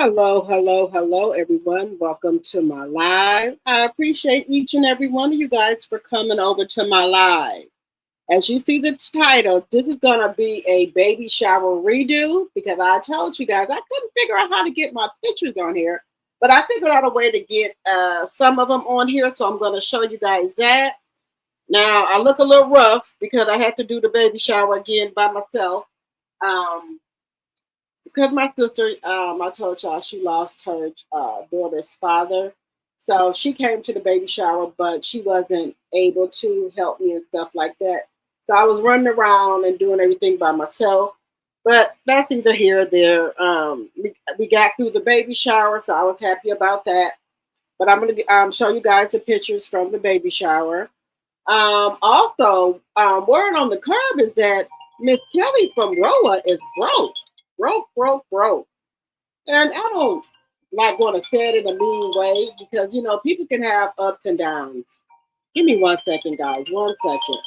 Hello, hello, hello, everyone. Welcome to my live. I appreciate each and every one of you guys for coming over to my live. As you see the title, this is going to be a baby shower redo because I told you guys I couldn't figure out how to get my pictures on here, but I figured out a way to get some of them on here, so I'm going to show you guys that. Now, I look a little rough because I had to do the baby shower again by myself. Um, because my sister, I told y'all she lost her daughter's father. So she came to the baby shower, but she wasn't able to help me and stuff like that. So I was running around and doing everything by myself. But that's either here or there. We got through the baby shower, so I was happy about that. But I'm going to show you guys the pictures from the baby shower. Also, word on the curb is that Miss Kelly from Roa is broke. Broke, broke, broke. And I don't like want to say it in a mean way because, people can have ups and downs. Give me 1 second, guys. 1 second.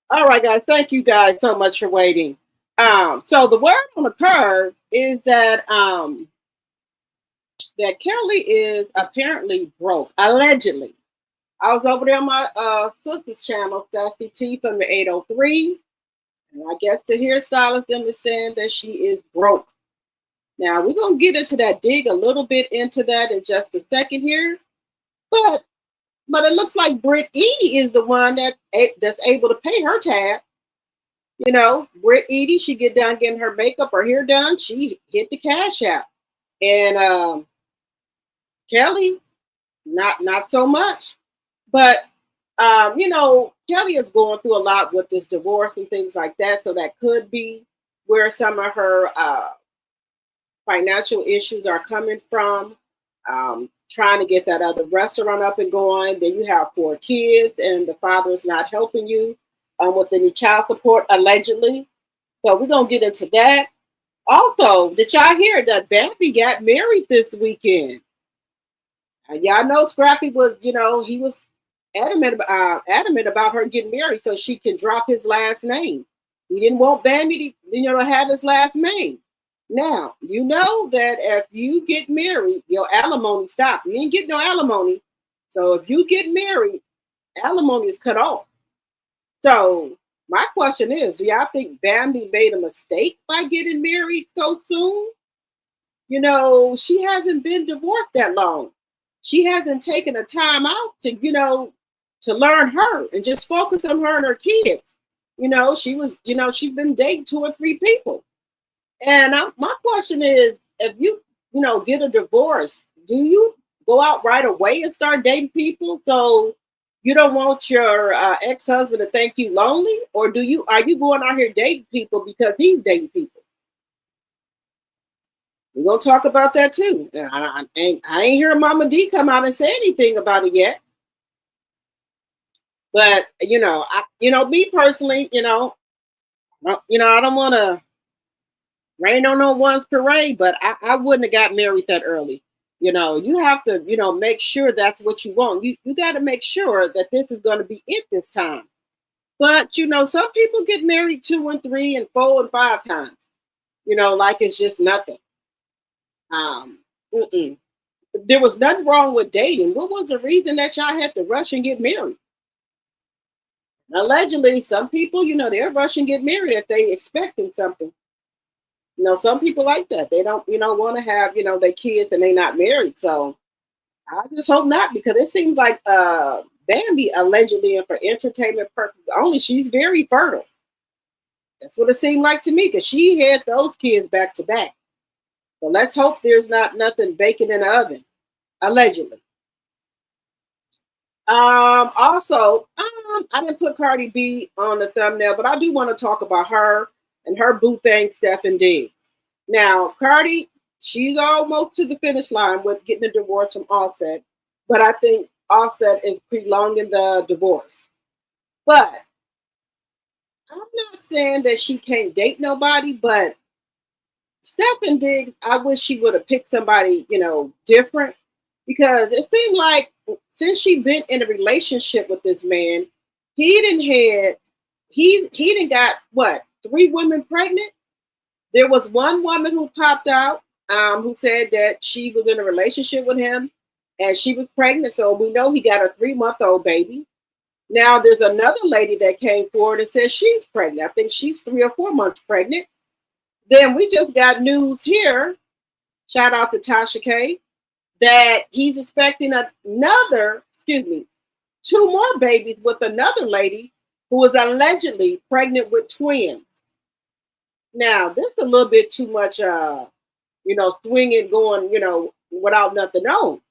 All right, guys. Thank you guys so much for waiting. So the word on the curve is that Kelly is apparently broke, allegedly. I was over there on my sister's channel, Sassy T from the 803. And I guess the hairstylist them is saying that she is broke. Now we're gonna get into that, dig a little bit into that in just a second here. But but it looks like Britt Edie is the one that's able to pay her tab. Britt Edie, she get done getting her makeup or hair done, she hit the cash out. And Kelly, not so much. But Kelly is going through a lot with this divorce and things like that. So that could be where some of her financial issues are coming from. Trying to get that other restaurant up and going. Then you have 4 kids, and the father is not helping you with any child support, allegedly. So we're gonna get into that. Also, did y'all hear that Bambi got married this weekend? Y'all know Scrappy was, he was adamant about her getting married so she can drop his last name. He didn't want Bambi to, to have his last name. Now, you know that if you get married, your alimony stop. You ain't getting no alimony. So if you get married, alimony is cut off. So my question is, do y'all think Bambi made a mistake by getting married so soon? She hasn't been divorced that long. She hasn't taken a time out to learn her and just focus on her and her kids. She's been dating 2 or 3 people. And my question is, if you get a divorce, do you go out right away and start dating people? So you don't want your ex-husband to think you lonely, or are you going out here dating people because he's dating people? We're gonna talk about that too. I ain't hear Mama D come out and say anything about it yet. But me personally, I don't want to rain on no one's parade, but I wouldn't have got married that early. You have to, make sure that's what you want. You got to make sure that this is going to be it this time. But some people get married 2 and 3 and 4 and 5 times. Like it's just nothing. Mm-mm. There was nothing wrong with dating. What was the reason that y'all had to rush and get married? Allegedly, some people, they're rushing get married if they expecting something. Some people like that. They don't, want to have, their kids and they not married. So I just hope not, because it seems like Bambi allegedly and for entertainment purposes only, she's very fertile. That's what it seemed like to me, because she had those kids back to back. So let's hope there's not nothing baking in the oven, allegedly. I didn't put Cardi B on the thumbnail, but I do want to talk about her and her boo thing, Stephen Diggs. Now, Cardi, she's almost to the finish line with getting a divorce from Offset, but I think Offset is prolonging the divorce. But I'm not saying that she can't date nobody, but Stephen Diggs, I wish she would have picked somebody, different, because it seemed like since she been in a relationship with this man, he didn't had he didn't got what, 3 women pregnant. There was one woman who popped out, who said that she was in a relationship with him and she was pregnant. So we know he got a 3-month-old baby. Now there's another lady that came forward and says she's pregnant. I think she's 3 or 4 months pregnant. Then we just got news here. Shout out to Tasha K, that he's expecting another, 2 more babies with another lady who is allegedly pregnant with twins. Now, this is a little bit too much, swinging, going, without nothing on.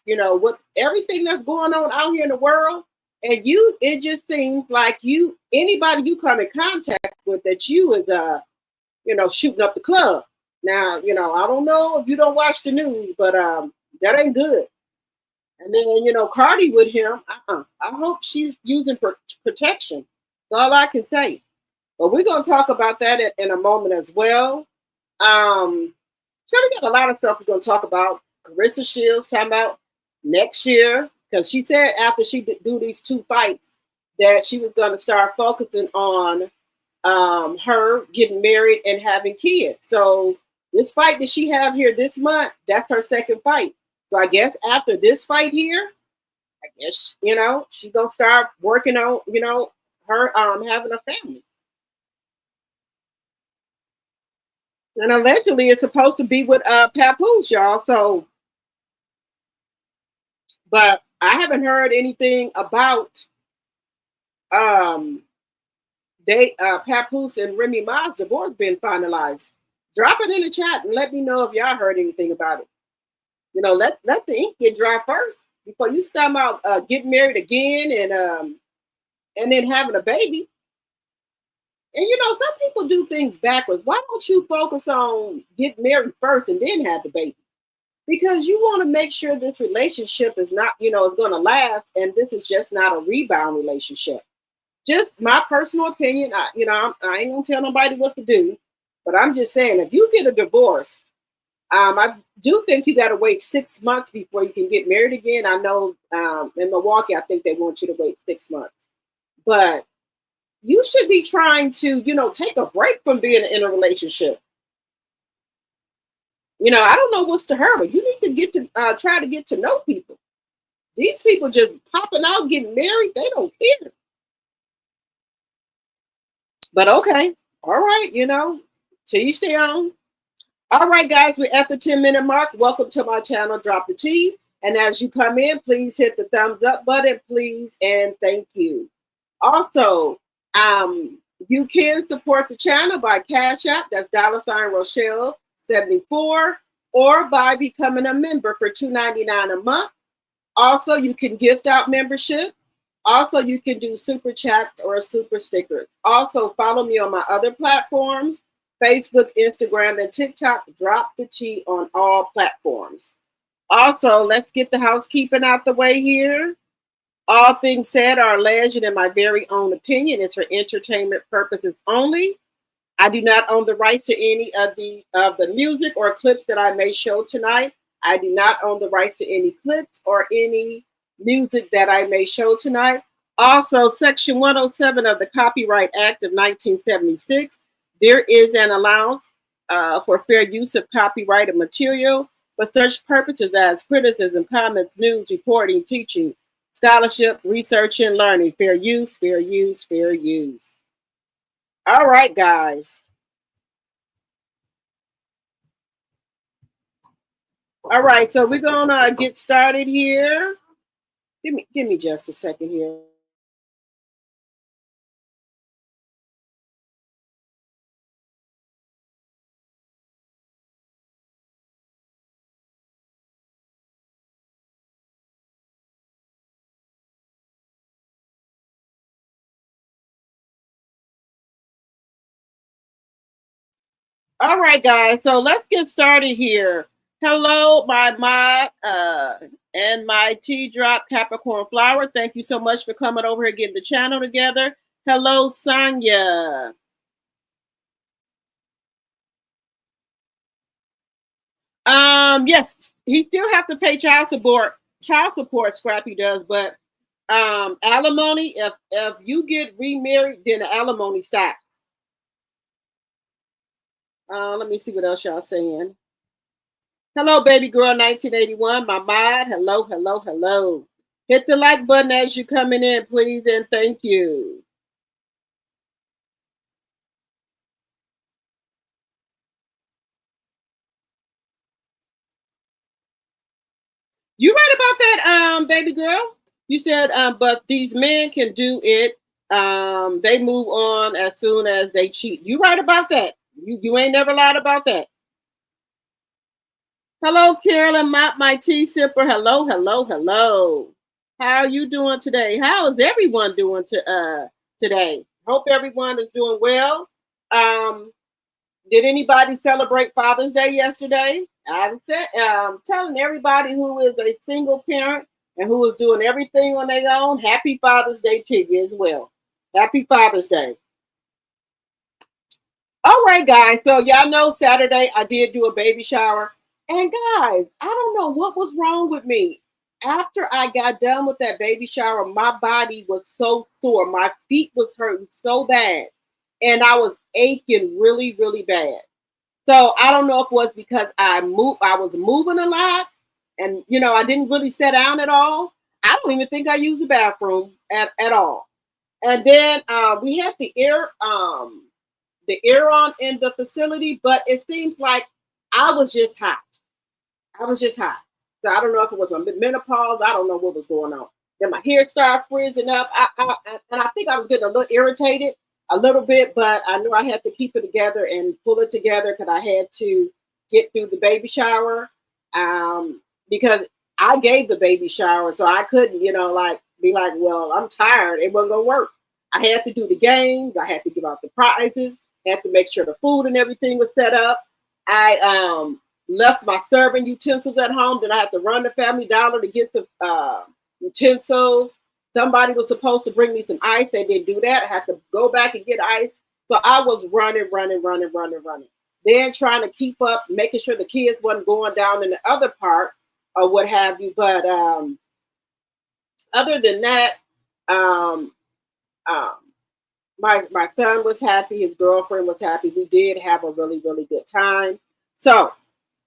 With everything that's going on out here in the world, and it just seems like anybody you come in contact with, that you is, shooting up the club. Now, I don't know if you don't watch the news, but that ain't good. And then, Cardi with him, I hope she's using protection. That's all I can say. But we're going to talk about that in a moment as well. So we got a lot of stuff we're going to talk about. Carissa Shields talking about next year, because she said after she do these 2 fights that she was going to start focusing on her getting married and having kids. So this fight that she have here this month, that's her second fight. So I guess after this fight here, I guess, she's going to start working on, her having a family. And allegedly it's supposed to be with Papoose, y'all. So, but I haven't heard anything about Papoose and Remy Ma's divorce being finalized. Drop it in the chat and let me know if y'all heard anything about it. Let the ink get dry first before you start out getting married again and then having a baby. And some people do things backwards. Why don't you focus on getting married first and then have the baby? Because you want to make sure this relationship is not, is going to last, and this is just not a rebound relationship. Just my personal opinion. I ain't gonna tell nobody what to do, but I'm just saying, if you get a divorce, I do think you got to wait 6 months before you can get married again. I know in Milwaukee, I think they want you to wait 6 months, but you should be trying to, take a break from being in a relationship. I don't know what's to her, but you need to get to try to get to know people. These people just popping out, getting married, they don't care. But okay, all right, till you stay on. All right, guys, we're at the 10-minute mark. Welcome to my channel, Drop the Tea. And as you come in, please hit the thumbs up button, please, and thank you. Also, you can support the channel by Cash App, that's $Rochelle74, or by becoming a member for $2.99 a month. Also, you can gift out memberships. Also, you can do super chats or super stickers. Also, follow me on my other platforms, Facebook, Instagram, and TikTok. Drop the Tea on all platforms. Also, let's get the housekeeping out the way here. All things said are alleged in my very own opinion. It's for entertainment purposes only. I do not own the rights to any of the music or clips that I may show tonight. I do not own the rights to any clips or any music that I may show tonight. Also, Section 107 of the Copyright Act of 1976, there is an allowance for fair use of copyrighted material for such purposes as criticism, comments, news, reporting, teaching, scholarship, research, and learning. Fair use, fair use, fair use. All right, guys. All right, so we're gonna get started here. Give me just a second here. All right, guys. So let's get started here. Hello, my mod and my tea drop Capricorn flower. Thank you so much for coming over here, getting the channel together. Hello, Sonia. Yes, he still have to pay child support. Child support, Scrappy does, but alimony. If you get remarried, then the alimony stops. Let me see what else y'all saying. Hello, baby girl 1981, my mod. Hello, hello, hello. Hit the like button as you're coming in, please, and thank you. You right about that, baby girl. You said, but these men can do it. They move on as soon as they cheat. You right about that. You ain't never lied about that. Hello, Carolyn, my tea sipper. Hello, hello, hello. How are you doing today? How is everyone doing today? Hope everyone is doing well. Um, did anybody celebrate Father's Day yesterday? I was telling everybody who is a single parent and who is doing everything on their own, happy Father's Day to you as well. Happy Father's Day. All right, guys. So y'all know Saturday I did do a baby shower. And guys, I don't know what was wrong with me. After I got done with that baby shower, my body was so sore. My feet was hurting so bad. And I was aching really, really bad. So I don't know if it was because I was moving a lot and I didn't really sit down at all. I don't even think I used the bathroom at all. And then we had the air on in the facility, but it seems like I was just hot. I was just hot. So I don't know if it was a menopause. I don't know what was going on. Then my hair started freezing up. And I think I was getting a little irritated a little bit, but I knew I had to keep it together and pull it together because I had to get through the baby shower. Because I gave the baby shower, so I couldn't, be like, well, I'm tired. It wasn't gonna work. I had to do the games. I had to give out the prizes. Had to make sure the food and everything was set up. I left my serving utensils at home. Then I had to run to Family Dollar to get the utensils. Somebody was supposed to bring me some ice. They didn't do that. I had to go back and get ice. So I was running. Then trying to keep up, making sure the kids wasn't going down in the other part or what have you. But other than that, um, um, my son was happy. His girlfriend was happy. We did have a really, really good time. So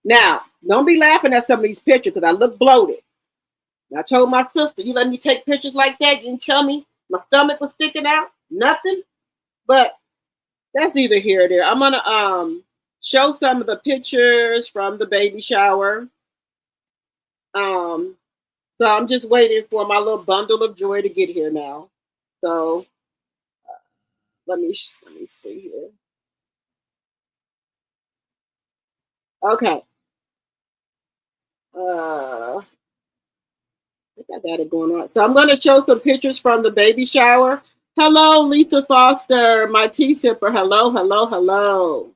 now, don't be laughing at some of these pictures because I look bloated. And I told my sister, you let me take pictures like that? You didn't tell me my stomach was sticking out? Nothing? But that's either here or there. I'm going to show some of the pictures from the baby shower. So I'm just waiting for my little bundle of joy to get here now. So let me see here. Okay. I think I got it going on. So I'm going to show some pictures from the baby shower. Hello, Lisa Foster, my tea sipper. Hello, hello, hello.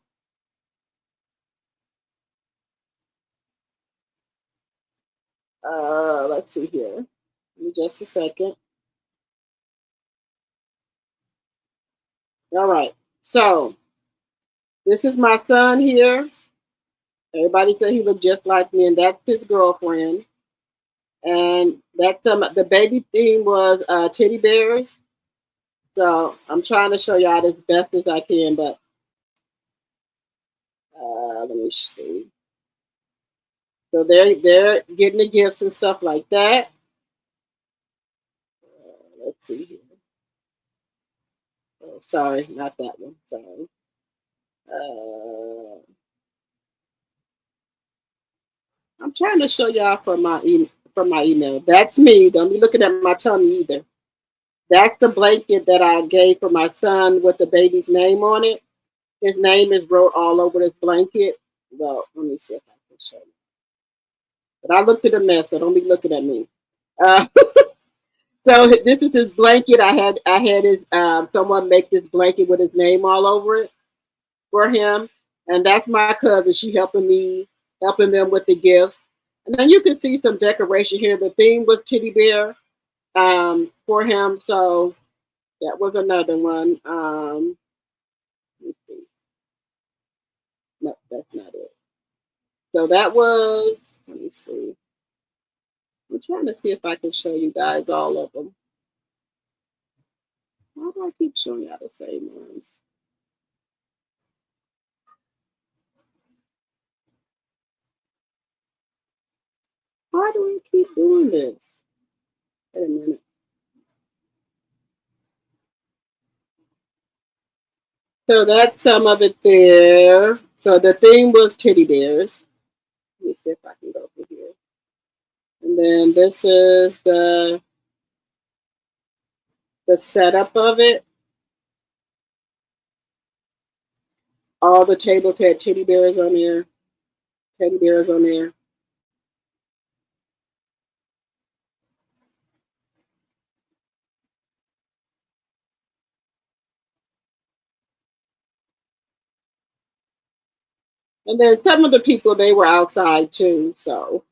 Let's see here. Give me just a second. All right. So this is my son here. Everybody said he looked just like me, and that's his girlfriend. And that's the baby theme was teddy bears. So I'm trying to show y'all as best as I can, but Let me see. So they're getting the gifts and stuff like that. Let's see here. Oh, sorry, not that one. Sorry. Uh, I'm trying to show y'all from my email. That's me. Don't be looking at my tummy either. That's the blanket that I gave for my son with the baby's name on it. His name is wrote all over this blanket. Well, let me see if I can show you. But I looked at a mess, so don't be looking at me. Uh, so this is his blanket. I had his someone make this blanket with his name all over it for him, and that's my cousin. She helping them with the gifts, and then you can see some decoration here. The theme was teddy bear for him, so that was another one. Let me see. No, that's not it. So that was. Let me see. I'm trying to see if I can show you guys all of them. Why do I keep showing y'all the same ones? Why do I keep doing this? Wait a minute. So that's some of it there. So the theme was teddy bears. Let me see if I can go through here. And then this is the setup of it. All the tables had teddy bears on there. Teddy bears on there. And then some of the people they were outside too. So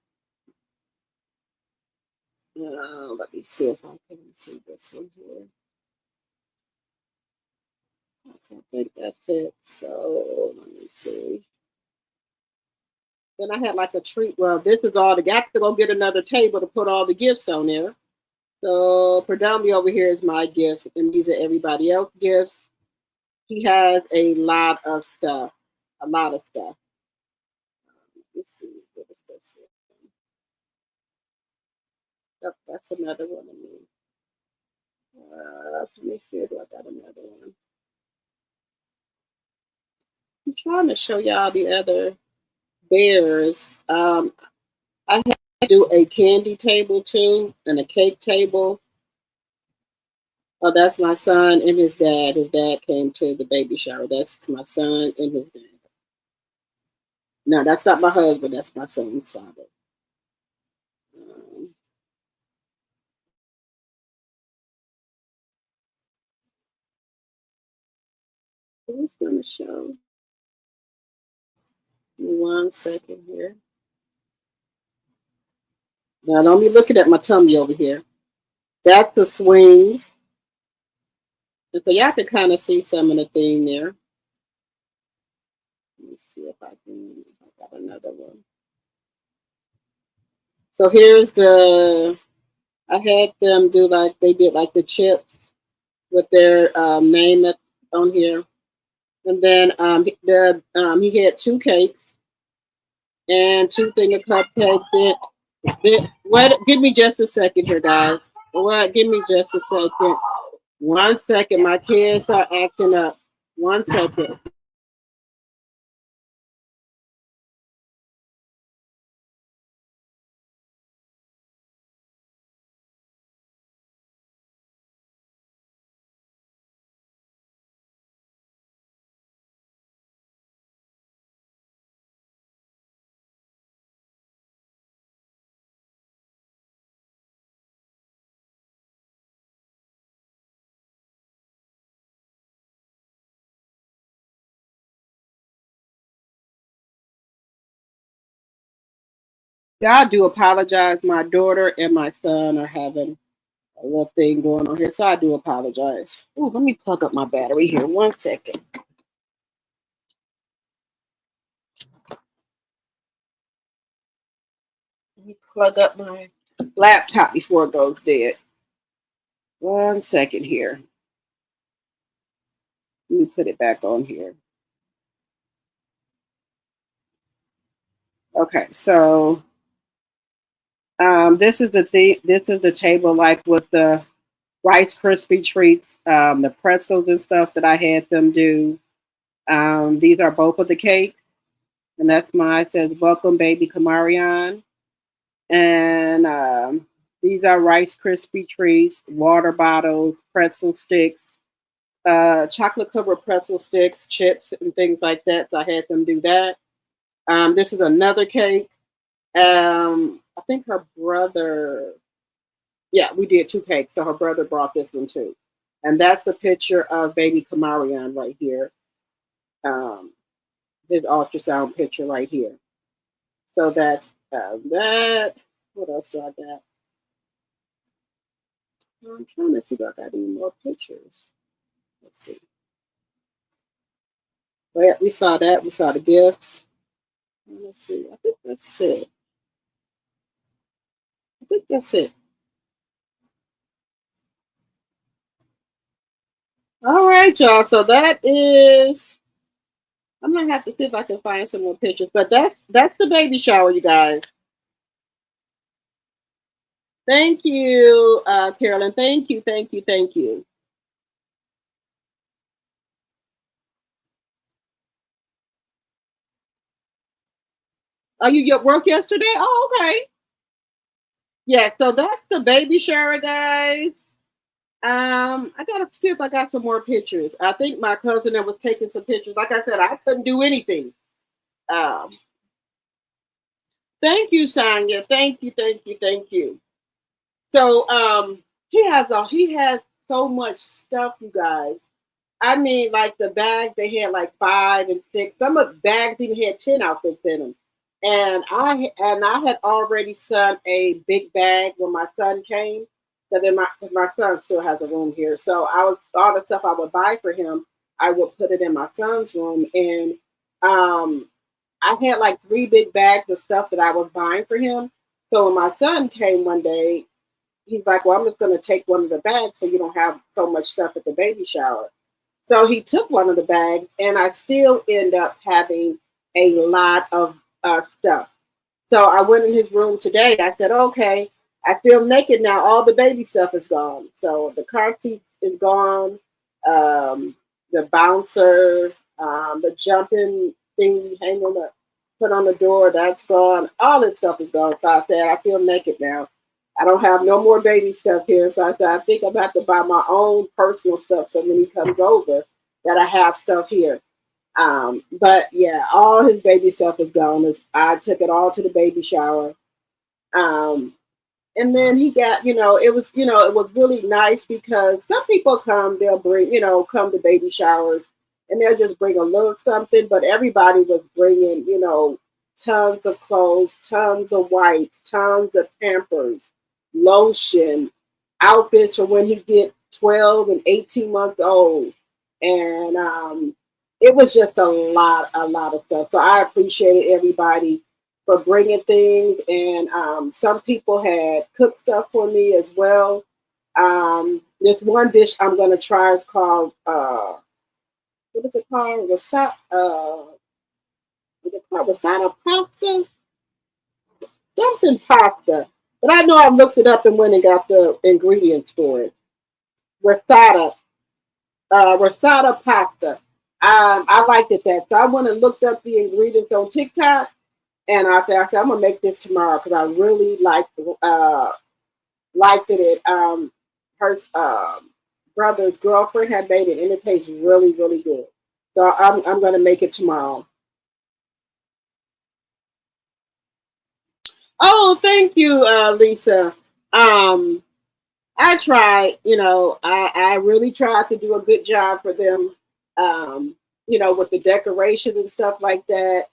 let me see if I can see this one here. I think that's it. So let me see. Then I had like a treat. Well, this is all. I got to go get another table to put all the gifts on there. So predominantly over here is my gifts, and these are everybody else's gifts. He has a lot of stuff. A lot of stuff. Let's see. What is this here? Oh, that's another one of me. Let me see. Do I got another one? I'm trying to show y'all the other bears. I had to do a candy table too and a cake table. Oh, that's my son and his dad. His dad came to the baby shower. That's my son and his dad. No, that's not my husband. That's my son's father. Um, who's going to show? Give me 1 second here. Now, don't be looking at my tummy over here. That's a swing. And so y'all can kind of see some of the theme there. Let me see if I can. I got another one. So here's the. I had them do like they did like the chips with their name on here, and then he had two cakes and two thing of cupcakes. What? Give me just a second here, guys. What? Give me just a second. 1 second. My kids are acting up. 1 second. I do apologize. My daughter and my son are having a little thing going on here, so I do apologize. Ooh, let me plug up my battery here. 1 second. Let me plug up my laptop before it goes dead. 1 second here. Let me put it back on here. Okay, so this is this is the table like with the Rice Krispie treats, the pretzels and stuff that I had them do. These are both of the cakes, and that's mine. It says "Welcome, baby Kamarion," and these are Rice Krispie treats, water bottles, pretzel sticks, chocolate covered pretzel sticks, chips, and things like that. So I had them do that. This is another cake. I think her brother, yeah, we did two cakes. So her brother brought this one too. And that's a picture of baby Kamarion right here. Um, his ultrasound picture right here. So that's that. What else do I got? I'm trying to see if I got any more pictures. Let's see. Well, we saw that. We saw the gifts. Let's see. I think that's it. I think that's it. All right, y'all. So that is. I'm gonna have to see if I can find some more pictures. But that's the baby shower, you guys. Thank you, Carolyn. Thank you, thank you, thank you. Are you at work yesterday? Oh, okay. Yeah, so that's the baby shower, guys. I gotta see if I got some more pictures. I think my cousin that was taking some pictures. Like I said, I couldn't do anything. Um, thank you, Sonia. Thank you, thank you, thank you. So he has so much stuff, you guys. I mean, like the bags, they had like five and six. Some of the bags even had 10 outfits in them. And I had already sent a big bag when my son came. But then my son still has a room here, so I was all the stuff I would buy for him, I would put it in my son's room, and um, I had like three big bags of stuff that I was buying for him. So when my son came one day, he's like, "Well, I'm just going to take one of the bags so you don't have so much stuff at the baby shower." So he took one of the bags, and I still end up having a lot of stuff. So I went in his room today. I said, "Okay, I feel naked now. All the baby stuff is gone. So the car seat is gone, um, the bouncer, the jumping thing hang on the put on the door, that's gone. All this stuff is gone." So I said, "I feel naked now. I don't have no more baby stuff here." So I said, "I think I'm about to buy my own personal stuff so when he comes over that I have stuff here." But yeah, all his baby stuff is gone. I took it all to the baby shower. Um, and then he got, it was really nice because some people come, they'll bring, come to baby showers and they'll just bring a little something, but everybody was bringing, tons of clothes, tons of wipes, tons of Pampers, lotion, outfits for when he get 12 and 18 months old. And it was just a lot of stuff. So I appreciated everybody for bringing things, and some people had cooked stuff for me as well. This one dish I'm gonna try is called what is it called? Is it called Rosata pasta? Something pasta. But I know I looked it up and went and got the ingredients for it. Rosata, Rosata pasta. I liked it that. So I went and looked up the ingredients on TikTok, and I said I'm gonna make this tomorrow because I really liked it. Her brother's girlfriend had made it, and it tastes really, really good. So I'm gonna make it tomorrow. Oh, thank you, Lisa. Um, I tried. I really tried to do a good job for them. Um, with the decorations and stuff like that.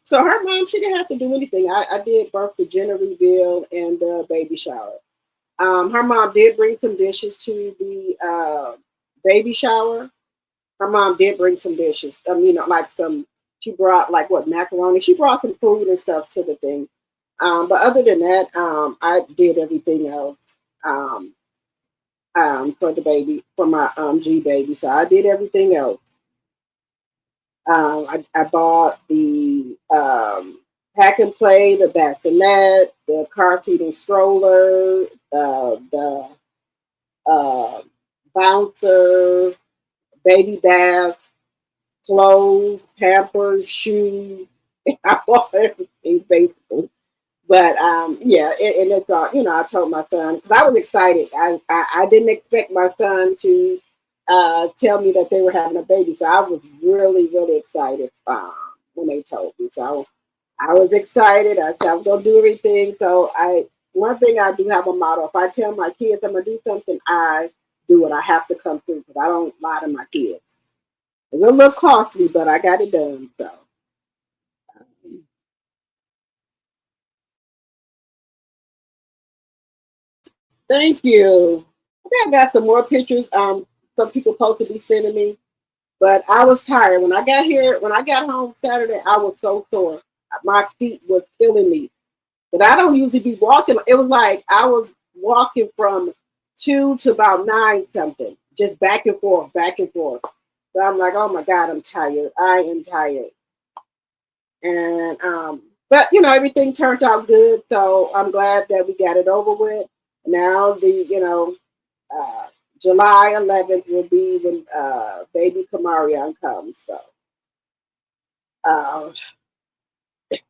So her mom, she didn't have to do anything. I did both the gender reveal and the baby shower. Her mom did bring some dishes to the baby shower. Her mom did bring some dishes. Like some. She brought like what macaroni. She brought some food and stuff to the thing. But other than that, I did everything else um, for the baby, for my G baby. So I did everything else. I bought the pack and play, the bassinet, the car seat and stroller, the uh, bouncer, baby bath, clothes, pampers, shoes. I want everything basically. But yeah, and it's I told my son because I was excited. I didn't expect my son to tell me that they were having a baby, so I was really excited when they told me. So I was excited. I said I'm gonna do everything. So one thing I do have a motto: if I tell my kids I'm gonna do something, I do it. I have to come through because I don't lie to my kids. It's a little costly, but I got it done. So thank you. I think I got some more pictures. Some people supposed to be sending me, but I was tired when I got here. When I got home Saturday, I was so sore. My feet was killing me. But I don't usually be walking. It was like I was walking from 2 to about 9 something, just back and forth, back and forth. So I'm like, oh my God, I'm tired. I am tired. And but everything turned out good. So I'm glad that we got it over with. Now uh, July 11th will be when baby Kamarion comes. So uh,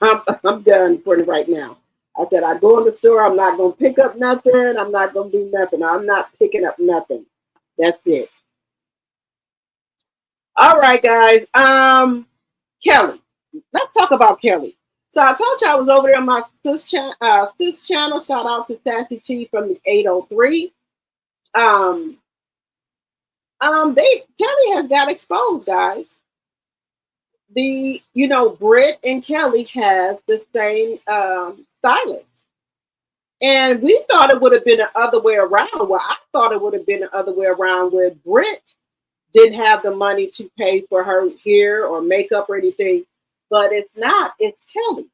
I'm done for right now. I said I go in the store. I'm not gonna pick up nothing. I'm not gonna do nothing. I'm not picking up nothing. That's it. All right, guys. Kelli. Let's talk about Kelli. So I told you I was over there on my sis channel. Shout out to Sassy T from the 803. Um, they Kelli has got exposed, guys. Britt and Kelli has the same stylist. And we thought it would have been the other way around. Well, I thought it would have been the other way around where Britt didn't have the money to pay for her hair or makeup or anything. But it's not. It's Kelli.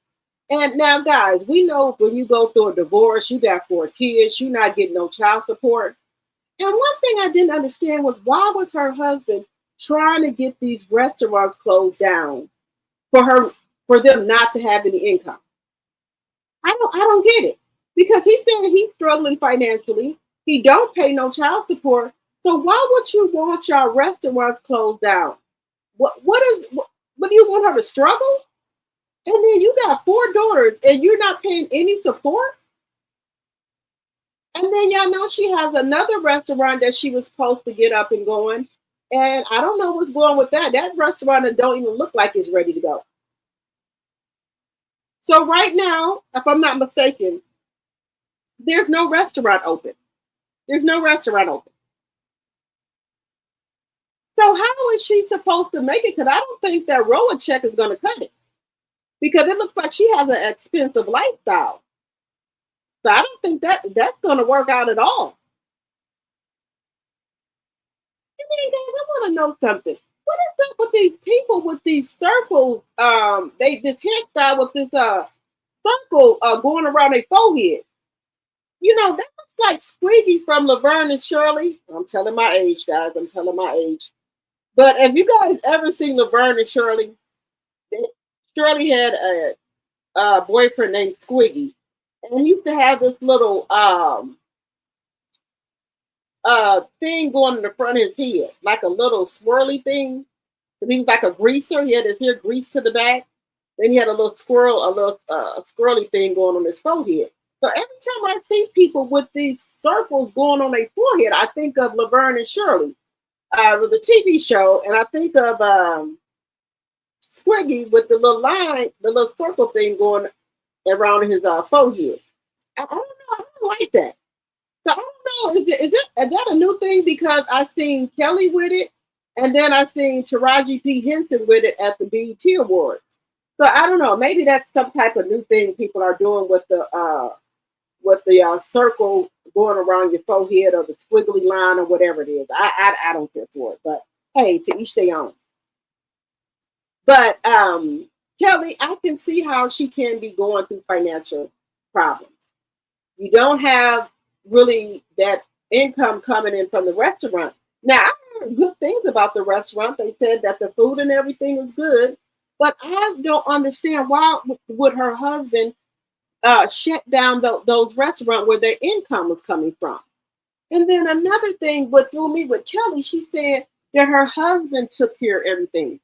And now, guys, we know when you go through a divorce, you got 4 kids, you're not getting no child support. And one thing I didn't understand was why was her husband trying to get these restaurants closed down for them not to have any income? I don't get it. Because he's saying he's struggling financially. He don't pay no child support. So why would you want your restaurants closed down? What do you want her to struggle? And then you got 4 daughters and you're not paying any support? And then y'all know she has another restaurant that she was supposed to get up and going. And I don't know what's going with that. That restaurant that don't even look like it's ready to go. So right now, if I'm not mistaken, there's no restaurant open. There's no restaurant open. So how is she supposed to make it? Because I don't think that Roa check is going to cut it. Because it looks like she has an expensive lifestyle. So I don't think that's going to work out at all. And then guys, I want to know something. What is up with these people with these circles? This hairstyle with this circle going around their forehead. That looks like Squiggy from Laverne and Shirley. I'm telling my age, guys. I'm telling my age. But have you guys ever seen Laverne and Shirley? Shirley had a boyfriend named Squiggy, and he used to have this little thing going in the front of his head, like a little swirly thing. He was like a greaser. He had his hair greased to the back. Then he had a little squirrely thing going on his forehead. So every time I see people with these circles going on their forehead, I think of Laverne and Shirley with the TV show, and I think of Squiggy with the little line, the little circle thing going around his forehead. I don't know. I don't like that. So I don't know. Is that a new thing? Because I seen Kelli with it, and then I seen Taraji P Henson with it at the BET Awards. So I don't know. Maybe that's some type of new thing people are doing with the circle going around your forehead or the squiggly line or whatever it is. I don't care for it. But hey, to each their own. But Kelli, I can see how she can be going through financial problems. You don't have really that income coming in from the restaurant. Now, I heard good things about the restaurant. They said that the food and everything was good. But I don't understand why would her husband shut down those restaurants where their income was coming from. And then another thing, what threw me with Kelli, she said that her husband took care of everything.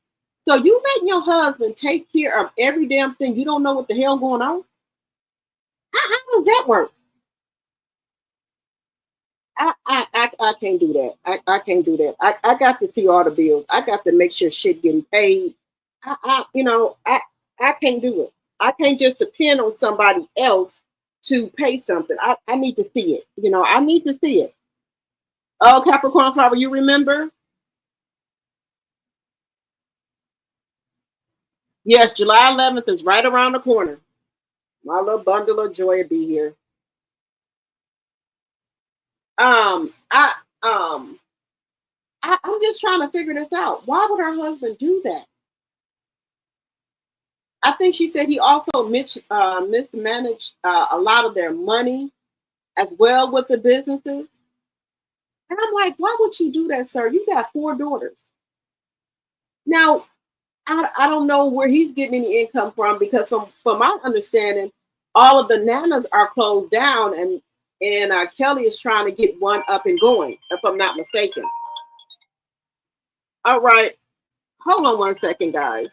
So you letting your husband take care of every damn thing. You don't know what the hell going on. How does that work? I can't do that. I can't do that. I got to see all the bills. I got to make sure shit getting paid. I can't do it. I can't just depend on somebody else to pay something. I need to see it. I need to see it. Oh, Capricorn flower, you remember? Yes, July 11th is right around the corner. My little bundle of joy will be here. Um, I um I'm just trying to figure this out. Why would her husband do that? I think she said he also mismanaged a lot of their money as well with the businesses. And I'm like, why would you do that, sir? You got four daughters. Now, I don't know where he's getting any income from because from my understanding, all of the nanas are closed down and Kelli is trying to get one up and going, if I'm not mistaken. All right, hold on one second, guys.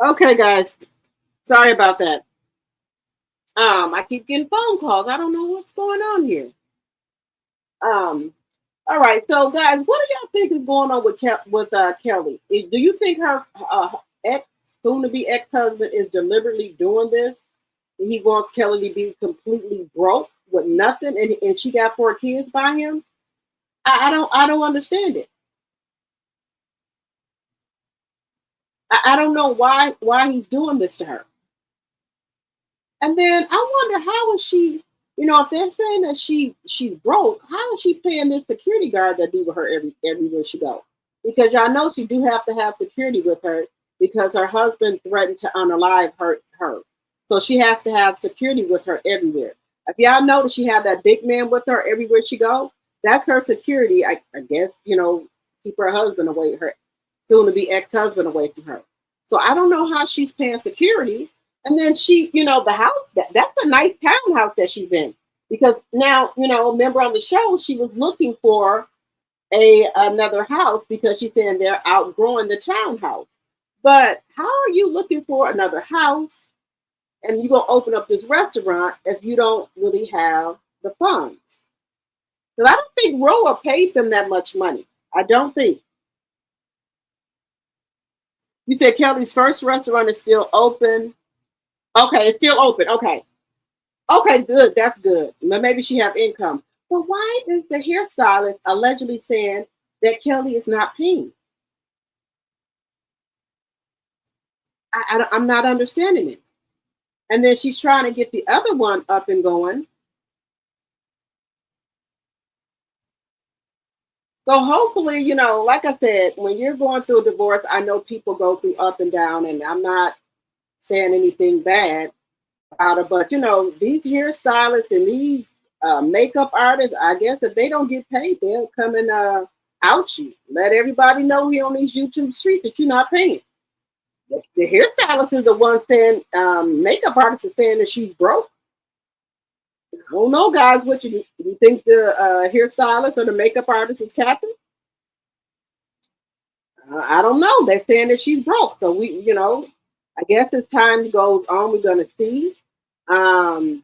Okay, guys, sorry about that. I keep getting phone calls. I don't know what's going on here. Um, all right, so guys, what do y'all think is going on with Kelli? Do you think her ex, soon to be ex husband, is deliberately doing this? He wants Kelli to be completely broke with nothing, and she got 4 kids by him. I don't understand it. I don't know why he's doing this to her. And then I wonder how is she, if they're saying that she's broke, how is she paying this security guard that be with her everywhere she go? Because y'all know she do have to have security with her because her husband threatened to unalive her. So she has to have security with her everywhere. If y'all notice she have that big man with her everywhere she go, that's her security. I guess, keep her husband away, her soon to be ex-husband away from her. So I don't know how she's paying security. And then she, the house, that's a nice townhouse that she's in. Because now, remember on the show, she was looking for another house because she's saying they're outgrowing the townhouse. But how are you looking for another house and you're going to open up this restaurant if you don't really have the funds? Because I don't think Roa paid them that much money. I don't think. You said Kelly's first restaurant is still open. Okay, it's still open. Okay. Okay, good. That's good. Maybe she have income. But why is the hairstylist allegedly saying that Kelly is not paying? I'm not understanding it. And then she's trying to get the other one up and going. So hopefully, like I said, when you're going through a divorce, I know people go through up and down, and I'm not saying anything bad about it, but these hairstylists and these makeup artists, I guess if they don't get paid, they'll come and out you. Let everybody know here on these YouTube streets that you're not paying. The hairstylist is the one saying makeup artist is saying that she's broke. I don't know, guys. What you think the hairstylist or the makeup artist is capping? I don't know. They're saying that she's broke. So I guess as time goes on, we're gonna see. Um,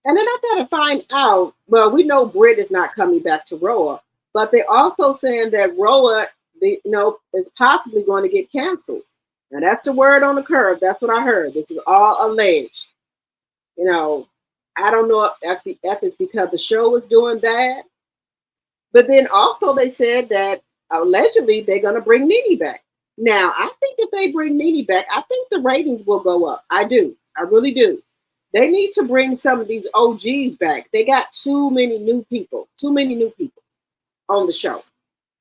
and then I gotta find out. Well, we know Britt is not coming back to Roa, but they're also saying that Roa, is possibly going to get canceled. Now that's the word on the curve. That's what I heard. This is all alleged. You know, I don't know if it's because the show was doing bad, but then also they said that allegedly they're going to bring Nene back. Now, I think if they bring Nene back, I think the ratings will go up. I do. I really do. They need to bring some of these OGs back. They got too many new people on the show.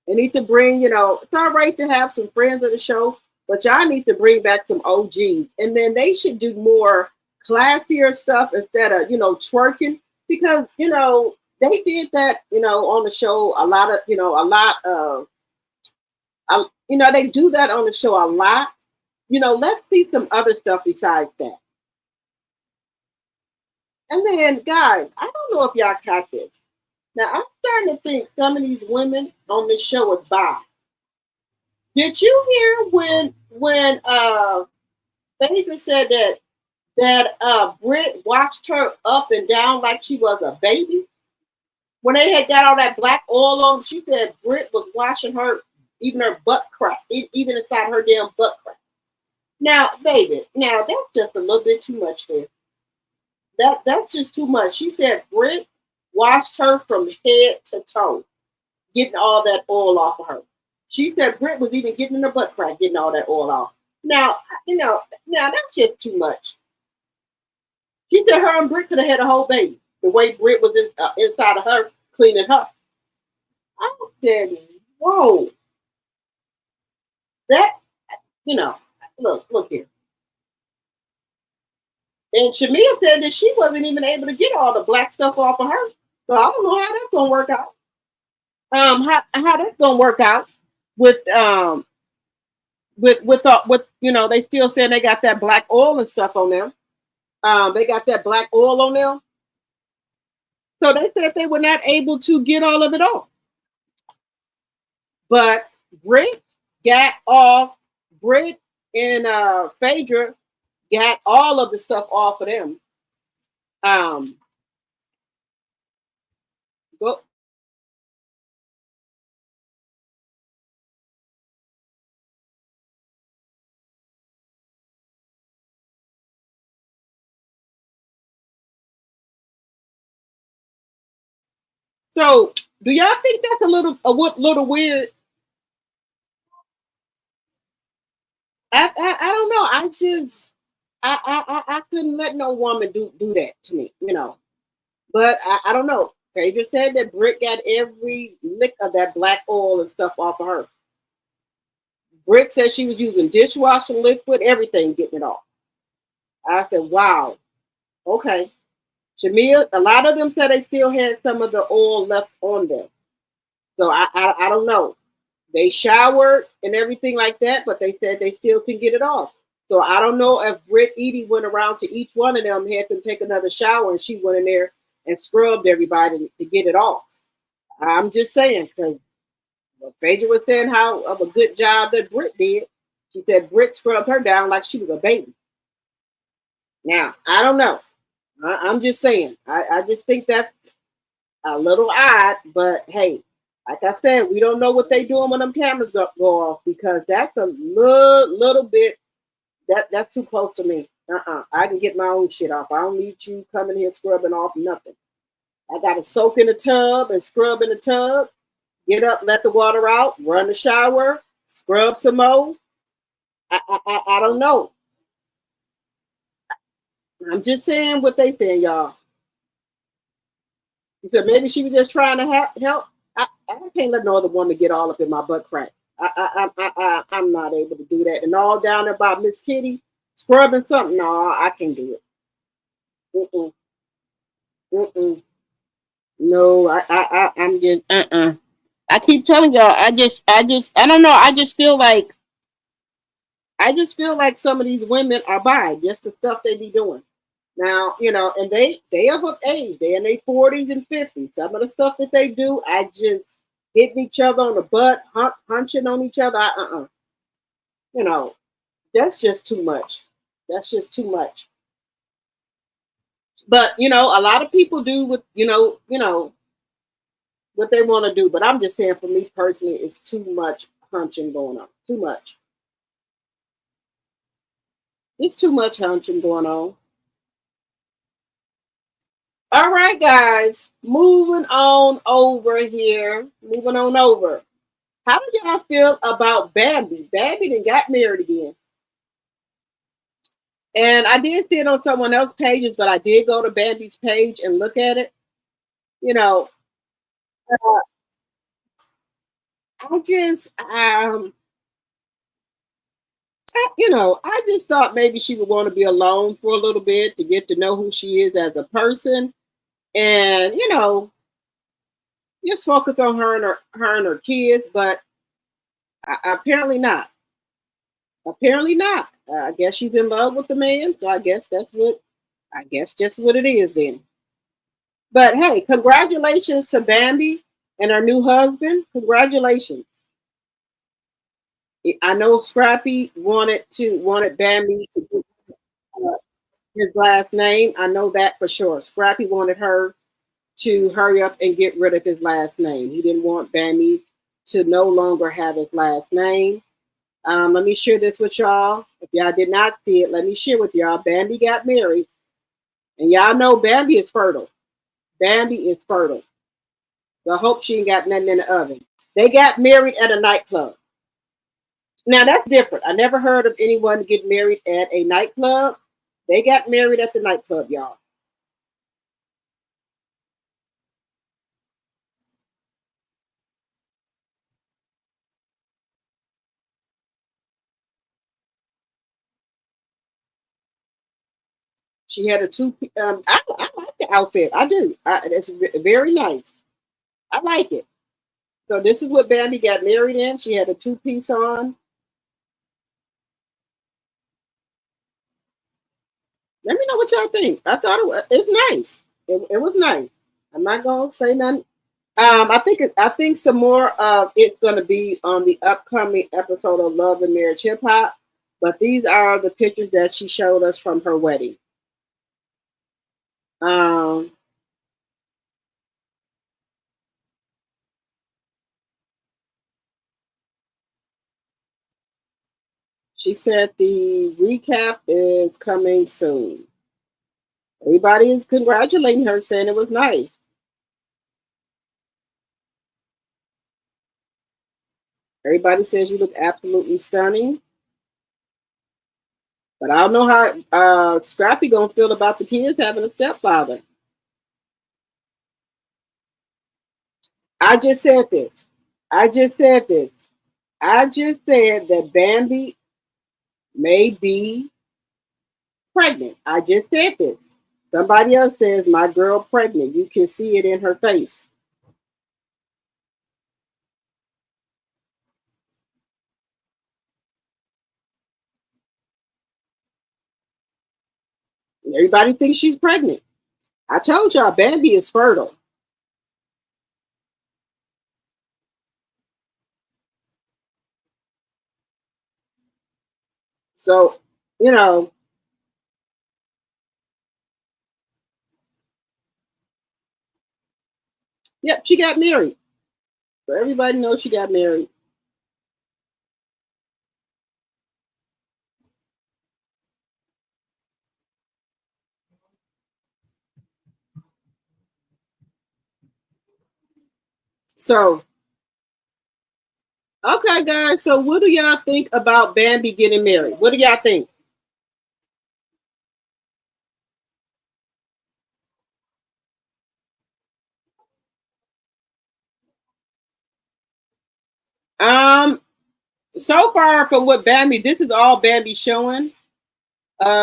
They need to bring, it's all right to have some friends of the show, but y'all need to bring back some OGs. And then they should do more classier stuff instead of, twerking. Because, they did that, on the show a lot of, they do that on the show a lot. Let's see some other stuff besides that. And then, guys, I don't know if y'all caught this. Now, I'm starting to think some of these women on this show is bi. Did you hear when Phaedra said that Britt watched her up and down like she was a baby? When they had got all that black oil on, she said Britt was watching her, even her butt crack, even inside her damn butt crack. Now, baby, that's just a little bit too much there. That's just too much. She said Britt washed her from head to toe, getting all that oil off of her. She said Britt was even getting in her butt crack, getting all that oil off. Now, now that's just too much. She said her and Britt could have had a whole baby. The way Britt was inside of her, cleaning her. I said, whoa. That, look here. And Shamia said that she wasn't even able to get all the black stuff off of her. So I don't know how that's gonna work out. How that's gonna work out with they still saying they got that black oil and stuff on them. They got that black oil on them. So they said they were not able to get all of it off. But Britt got off. Britt and Phaedra got all of the stuff off of them. Go So, do y'all think that's a little weird? I don't know. I couldn't let no woman do that to me, you know. But I don't know. Phaedra said that Britt got every lick of that black oil and stuff off of her. Britt said she was using dishwashing liquid, everything getting it off. I said, wow, okay. Shamia, a lot of them said they still had some of the oil left on them. So I don't know. They showered and everything like that, but they said they still can get it off. So I don't know if Britt Edie went around to each one of them, had them take another shower, and she went in there and scrubbed everybody to get it off. I'm just saying, because Phaedra was saying how of a good job that Britt did. She said Britt scrubbed her down like she was a baby. Now, I don't know. I'm just saying. I just think that's a little odd, but hey, like I said, we don't know what they doing when them cameras go off, because that's a little bit that's too close to me. I can get my own shit off. I don't need you coming here scrubbing off nothing. I got to soak in the tub and scrub in the tub. Get up, let the water out, run the shower, scrub some more. I don't know. I'm just saying what they saying, y'all. You said maybe she was just trying to help. I can't let no other woman get all up in my butt crack. I'm not able to do that. And all down there about Miss Kitty scrubbing something. No, I can't do it. Mm-mm, mm-mm. No, I'm just I keep telling y'all. I don't know. I just feel like some of these women are by just the stuff they be doing. Now, and they are of age. They in their 40s and 50s. Some of the stuff that they do, I just hitting each other on the butt, hunching on each other. You know, that's just too much. That's just too much. But a lot of people do what what they want to do. But I'm just saying, for me personally, it's too much hunching going on. Too much. It's too much hunching going on. All right, guys, moving on over here. Moving on over. How do y'all feel about Bambi? Bambi then got married again. And I did see it on someone else's pages, but I did go to Bambi's page and look at it. You know, uh, I just, I just thought maybe she would want to be alone for a little bit to get to know who she is as a person, and just focus on her and her kids. But apparently not. Apparently not. I guess she's in love with the man, so I guess just what it is then. But hey, congratulations to Bambi and her new husband. Congratulations. I know Scrappy wanted Bambi to get uh, his last name. I know that for sure. Scrappy wanted her to hurry up and get rid of his last name. He didn't want Bambi to no longer have his last name. Let me share this with y'all. If y'all did not see it, let me share with y'all. Bambi got married, and y'all know Bambi is fertile. Bambi is fertile. So I hope she ain't got nothing in the oven. They got married at a nightclub. Now that's different. I never heard of anyone get married at a nightclub. They got married at the nightclub, y'all. She had a two. I like the outfit. I do. It's very nice. I like it. So this is what Bambi got married in. She had a two-piece on. Let me know what y'all think. I thought it's nice. It was nice. I'm not gonna say nothing. I think some more of it's gonna be on the upcoming episode of Love and Marriage Hip Hop. But these are the pictures that she showed us from her wedding. Um, she said the recap is coming soon. Everybody is congratulating her, saying it was nice. Everybody says you look absolutely stunning. But I don't know how Scrappy gonna feel about the kids having a stepfather. I just said this. I just said this. I just said that Bambi may be pregnant. I just said this. Somebody else says my girl pregnant. You can see it in her face. Everybody thinks she's pregnant. I told y'all Bambi is fertile. So, you know, yep, she got married. So everybody knows she got married. So, okay, guys. So, what do y'all think about Bambi getting married? What do y'all think? Um, so far from what Bambi, this is all Bambi showing.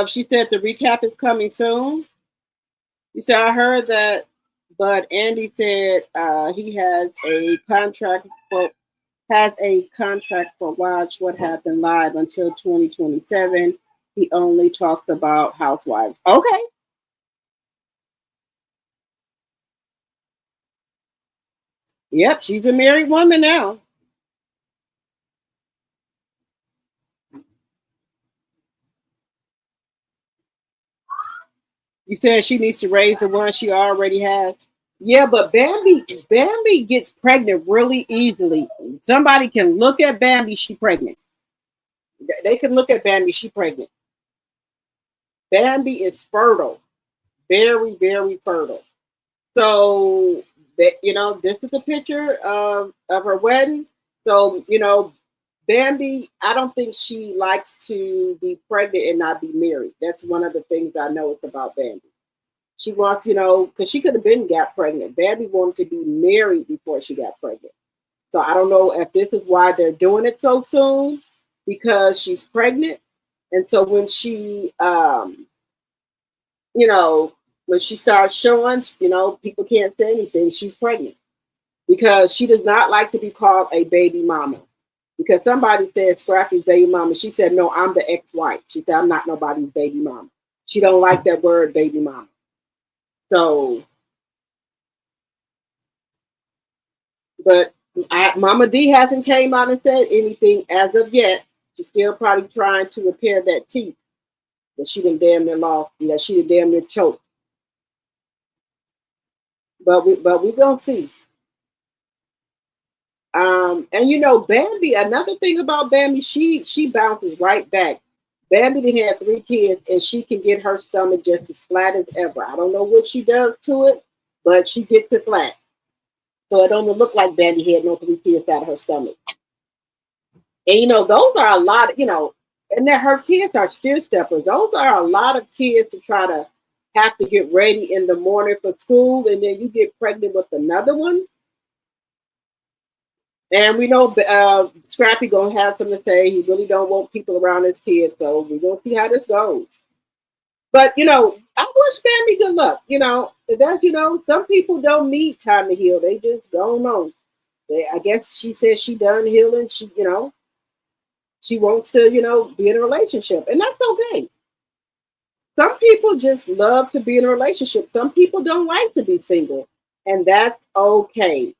She said the recap is coming soon. You said I heard that, but Andy said he has a contract for Watch What Happened Live until 2027. He only talks about housewives. Okay. Yep, she's a married woman now. You said she needs to raise the one she already has. Yeah, but Bambi gets pregnant really easily. Somebody can look at Bambi, she pregnant. They can look at Bambi, she pregnant. Bambi is fertile, very, very fertile. So that this is a picture of her wedding. So Bambi, I don't think she likes to be pregnant and not be married. That's one of the things I know it's about Bambi. She wants, because she could have been got pregnant. Bambi wanted to be married before she got pregnant. So I don't know if this is why they're doing it so soon, because she's pregnant. And so you know, when she starts showing, people can't say anything. She's pregnant because she does not like to be called a baby mama. Because somebody said Scrappy's baby mama. She said, no, I'm the ex-wife. She said, I'm not nobody's baby mama. She don't like that word baby mama. So, but Mama D hasn't came out and said anything as of yet. She's still probably trying to repair that teeth that she done damn near lost, that she done damn near choked. But we gonna see. And Bambi. Another thing about Bambi, she bounces right back. Bambi done had 3 kids, and she can get her stomach just as flat as ever. I don't know what she does to it, but she gets it flat. So it don't look like Bambi had no 3 kids out of her stomach. And those are a lot of, and that her kids are still steppers. Those are a lot of kids to try to have to get ready in the morning for school, and then you get pregnant with another one. And we know Scrappy gonna have something to say. He really don't want people around his kids, so we're gonna see how this goes. But I wish Bambi good luck. Some people don't need time to heal; they just don't know. I guess she says she done healing. She wants to be in a relationship, and that's okay. Some people just love to be in a relationship. Some people don't like to be single, and that's okay.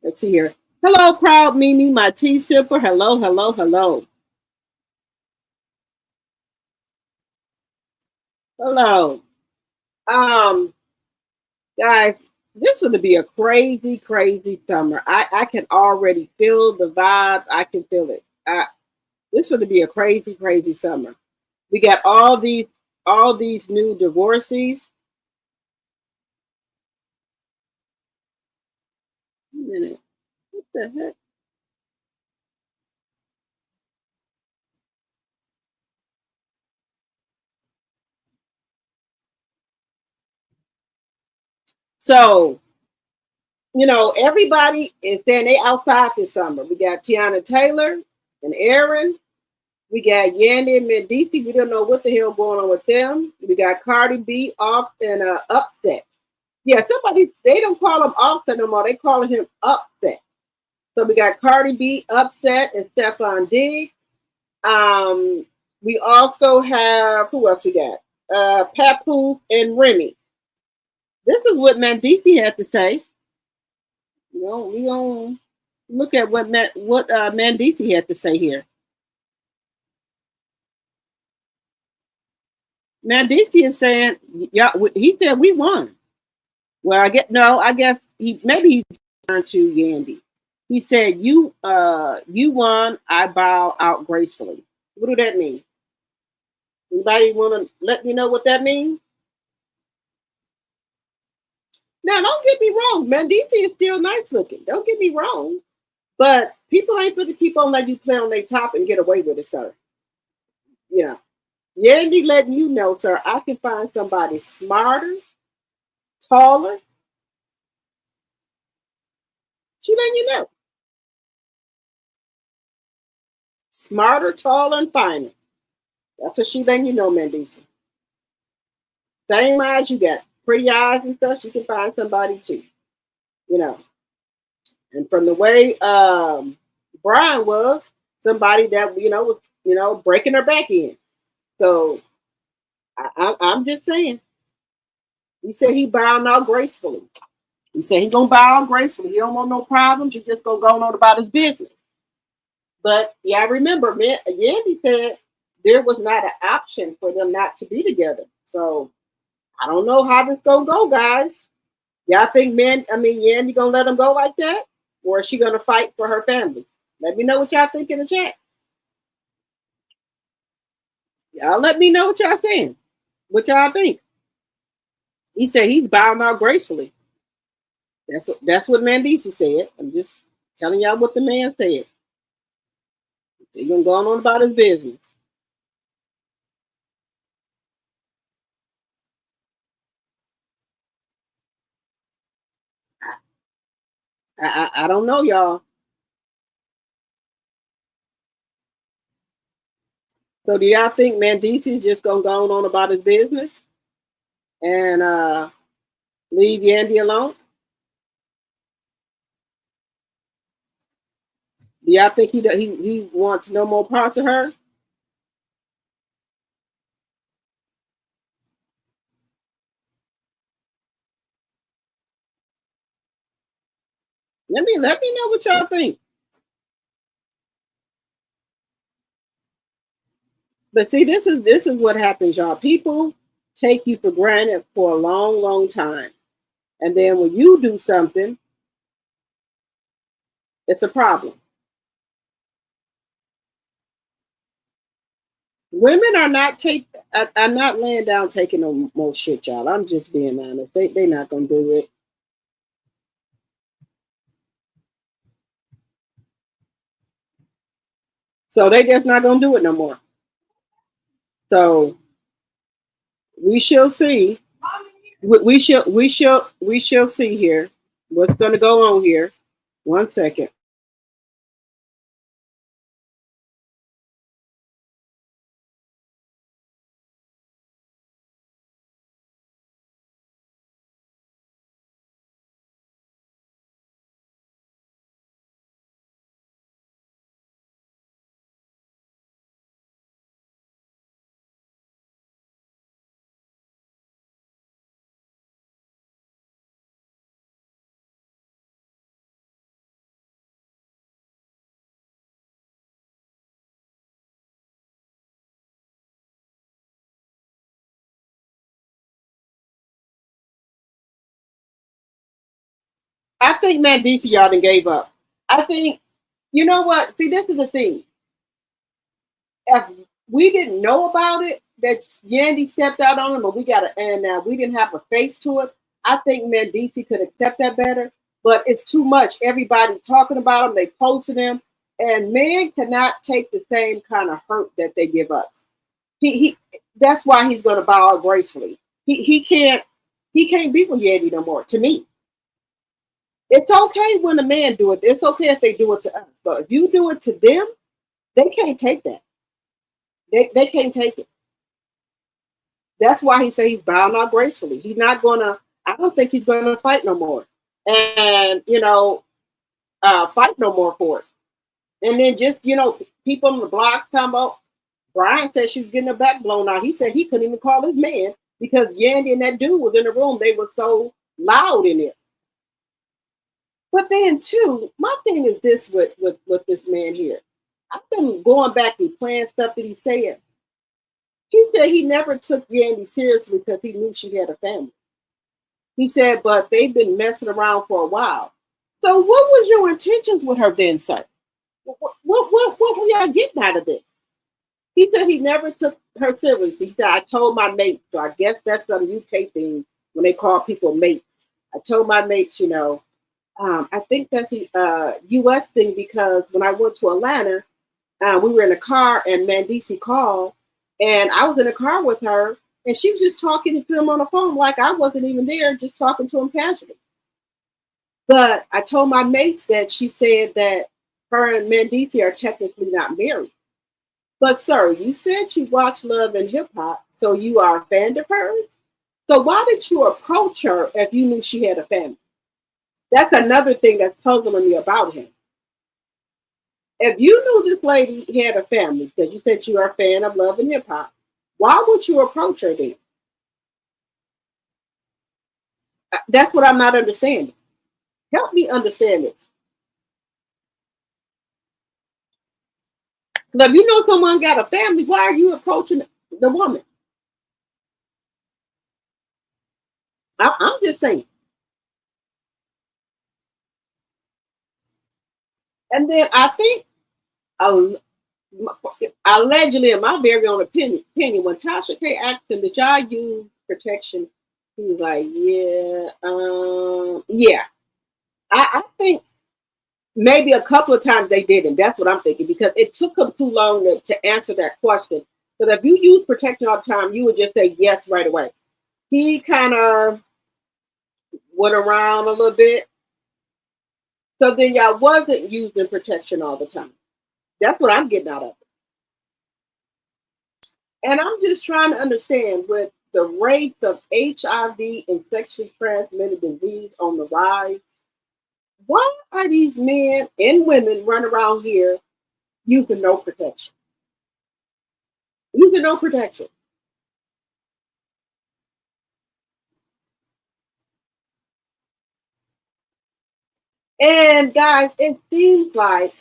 Let's see here. Hello, proud Mimi, my tea sipper. Hello, hello, hello. Hello. Um, guys, this would be a crazy, crazy summer. I can already feel the vibe. I can feel it. This would be a crazy, crazy summer. We got all these new divorcees. minute. What the heck? So, everybody is saying they outside this summer. We got Tiana Taylor and Aaron. We got Yandy and Mendici. We don't know what the hell going on with them. We got Cardi B off and Upset. Yeah, somebody, they don't call him Offset no more. They calling him Upset. So we got Cardi B, Upset, and Stefan Diggs. We also have, who else we got? Papoose and Remy. This is what Mendici had to say. We gonna look at what Mendici had to say here. Mendici is saying, yeah, he said we won. Well, I guess he turned to Yandy. He said, you won, I bow out gracefully. What do that mean? Anybody want to let me know what that means? Now, don't get me wrong. Mendici is still nice looking. Don't get me wrong. But people ain't going to keep on letting you play on their top and get away with it, sir. Yeah. Yandy letting you know, sir, I can find somebody smarter, taller. She letting you know. Smarter, taller, and finer. That's what she letting you know, Mendici. Same eyes you got. Pretty eyes and stuff, she can find somebody too. You know. And from the way Brian was, somebody that, was, breaking her back in. So I'm just saying. He said he bowed out gracefully. He said he gonna bow out gracefully. He don't want no problems. He just gonna go on about his business. But yeah, I remember, man. Yandy said there was not an option for them not to be together. So I don't know how this gonna go, guys. Y'all think, Yandy gonna let him go like that, or is she gonna fight for her family? Let me know what y'all think in the chat. Y'all let me know what y'all saying. What y'all think? He said he's bowing out gracefully. That's what Mendici said. I'm just telling y'all what the man said. He's gonna go on about his business. I don't know, y'all. So do y'all think Mendici is just gonna go on about his business and leave Yandy alone? Do y'all think he wants no more parts of her? Let me know what y'all think. But see, this is what happens, y'all. People take you for granted for a long, long time. And then when you do something, it's a problem. Women are not laying down taking no more shit, y'all. I'm just being honest. They not gonna do it. So they just not gonna do it no more. So we shall see. We shall see here what's gonna go on here. One second. I think Matt DC y'all done gave up. I think, you know what? See, this is the thing. If we didn't know about it, that Yandy stepped out on him, but we didn't have a face to it. I think Mendici could accept that better. but it's too much. Everybody talking about him, they posting him, and men cannot take the same kind of hurt that they give us. He that's why he's going to bow out gracefully. He can't be with Yandy no more. To me, it's okay when a man do it. It's okay if they do it to us, but if you do it to them, they can't take that. They can't take it. That's why he said he's bowing out gracefully. He's not gonna. I don't think he's gonna fight no more, and fight no more for it. And then just people on the blocks talking about. Brian said she was getting her back blown out. He said he couldn't even call his man because Yandy and that dude was in the room. They were so loud in it. But then too, my thing is this with this man here. I've been going back and playing stuff that he said. He said he never took Yandy seriously because he knew she had a family. He said, but they've been messing around for a while. So what was your intentions with her then, sir? What were y'all getting out of this? He said he never took her seriously. He said, I told my mates. So I guess that's some UK thing when they call people mates. I told my mates, I think that's a US thing because when I went to Atlanta, we were in a car and Mandisi called and I was in a car with her and she was just talking to him on the phone like I wasn't even there, just talking to him casually. But I told my mates that she said that her and Mandisi are technically not married. But sir, you said you watch Love and Hip Hop, so you are a fan of hers? So why did you approach her if you knew she had a family? That's another thing that's puzzling me about him. If you knew this lady had a family, because you said you are a fan of Love and Hip Hop, why would you approach her then? That's what I'm not understanding. Help me understand this. Because if you know someone got a family, why are you approaching the woman? I'm just saying. And then I think uh, allegedly, in my very own opinion, when Tasha K asked him, "Did y'all use protection?" He was like, "Yeah, yeah." I think maybe a couple of times they didn't. That's what I'm thinking because it took them too long to answer that question. Because if you use protection all the time, you would just say yes right away. He kind of went around a little bit. So then y'all wasn't using protection all the time. That's what I'm getting out of it. And I'm just trying to understand with the rates of HIV and sexually transmitted disease on the rise, why are these men and women running around here using no protection? Using no protection. And guys, it seems like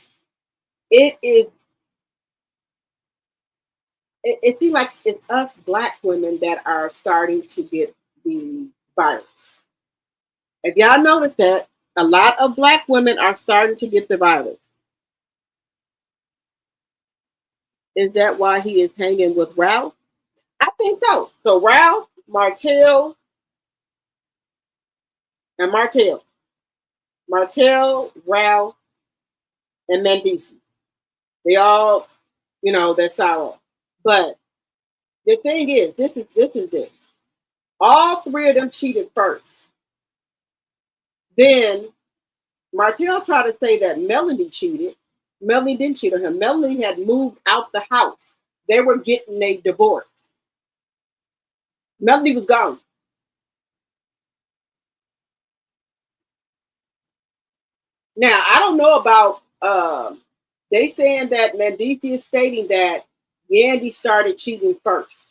it is it seems like it's us black women that are starting to get the virus. If y'all notice that, a lot of black women are starting to get the virus. Is that why he is hanging with Ralph? I think so. So Ralph, Martell, and Ralph, and Mendici. They all, they're sour. But the thing is, this. All three of them cheated first. Then Martell tried to say that Melanie cheated. Melanie didn't cheat on him. Melanie had moved out the house. They were getting a divorce. Melanie was gone. Now, I don't know about they saying that Mendici is stating that Yandy started cheating first.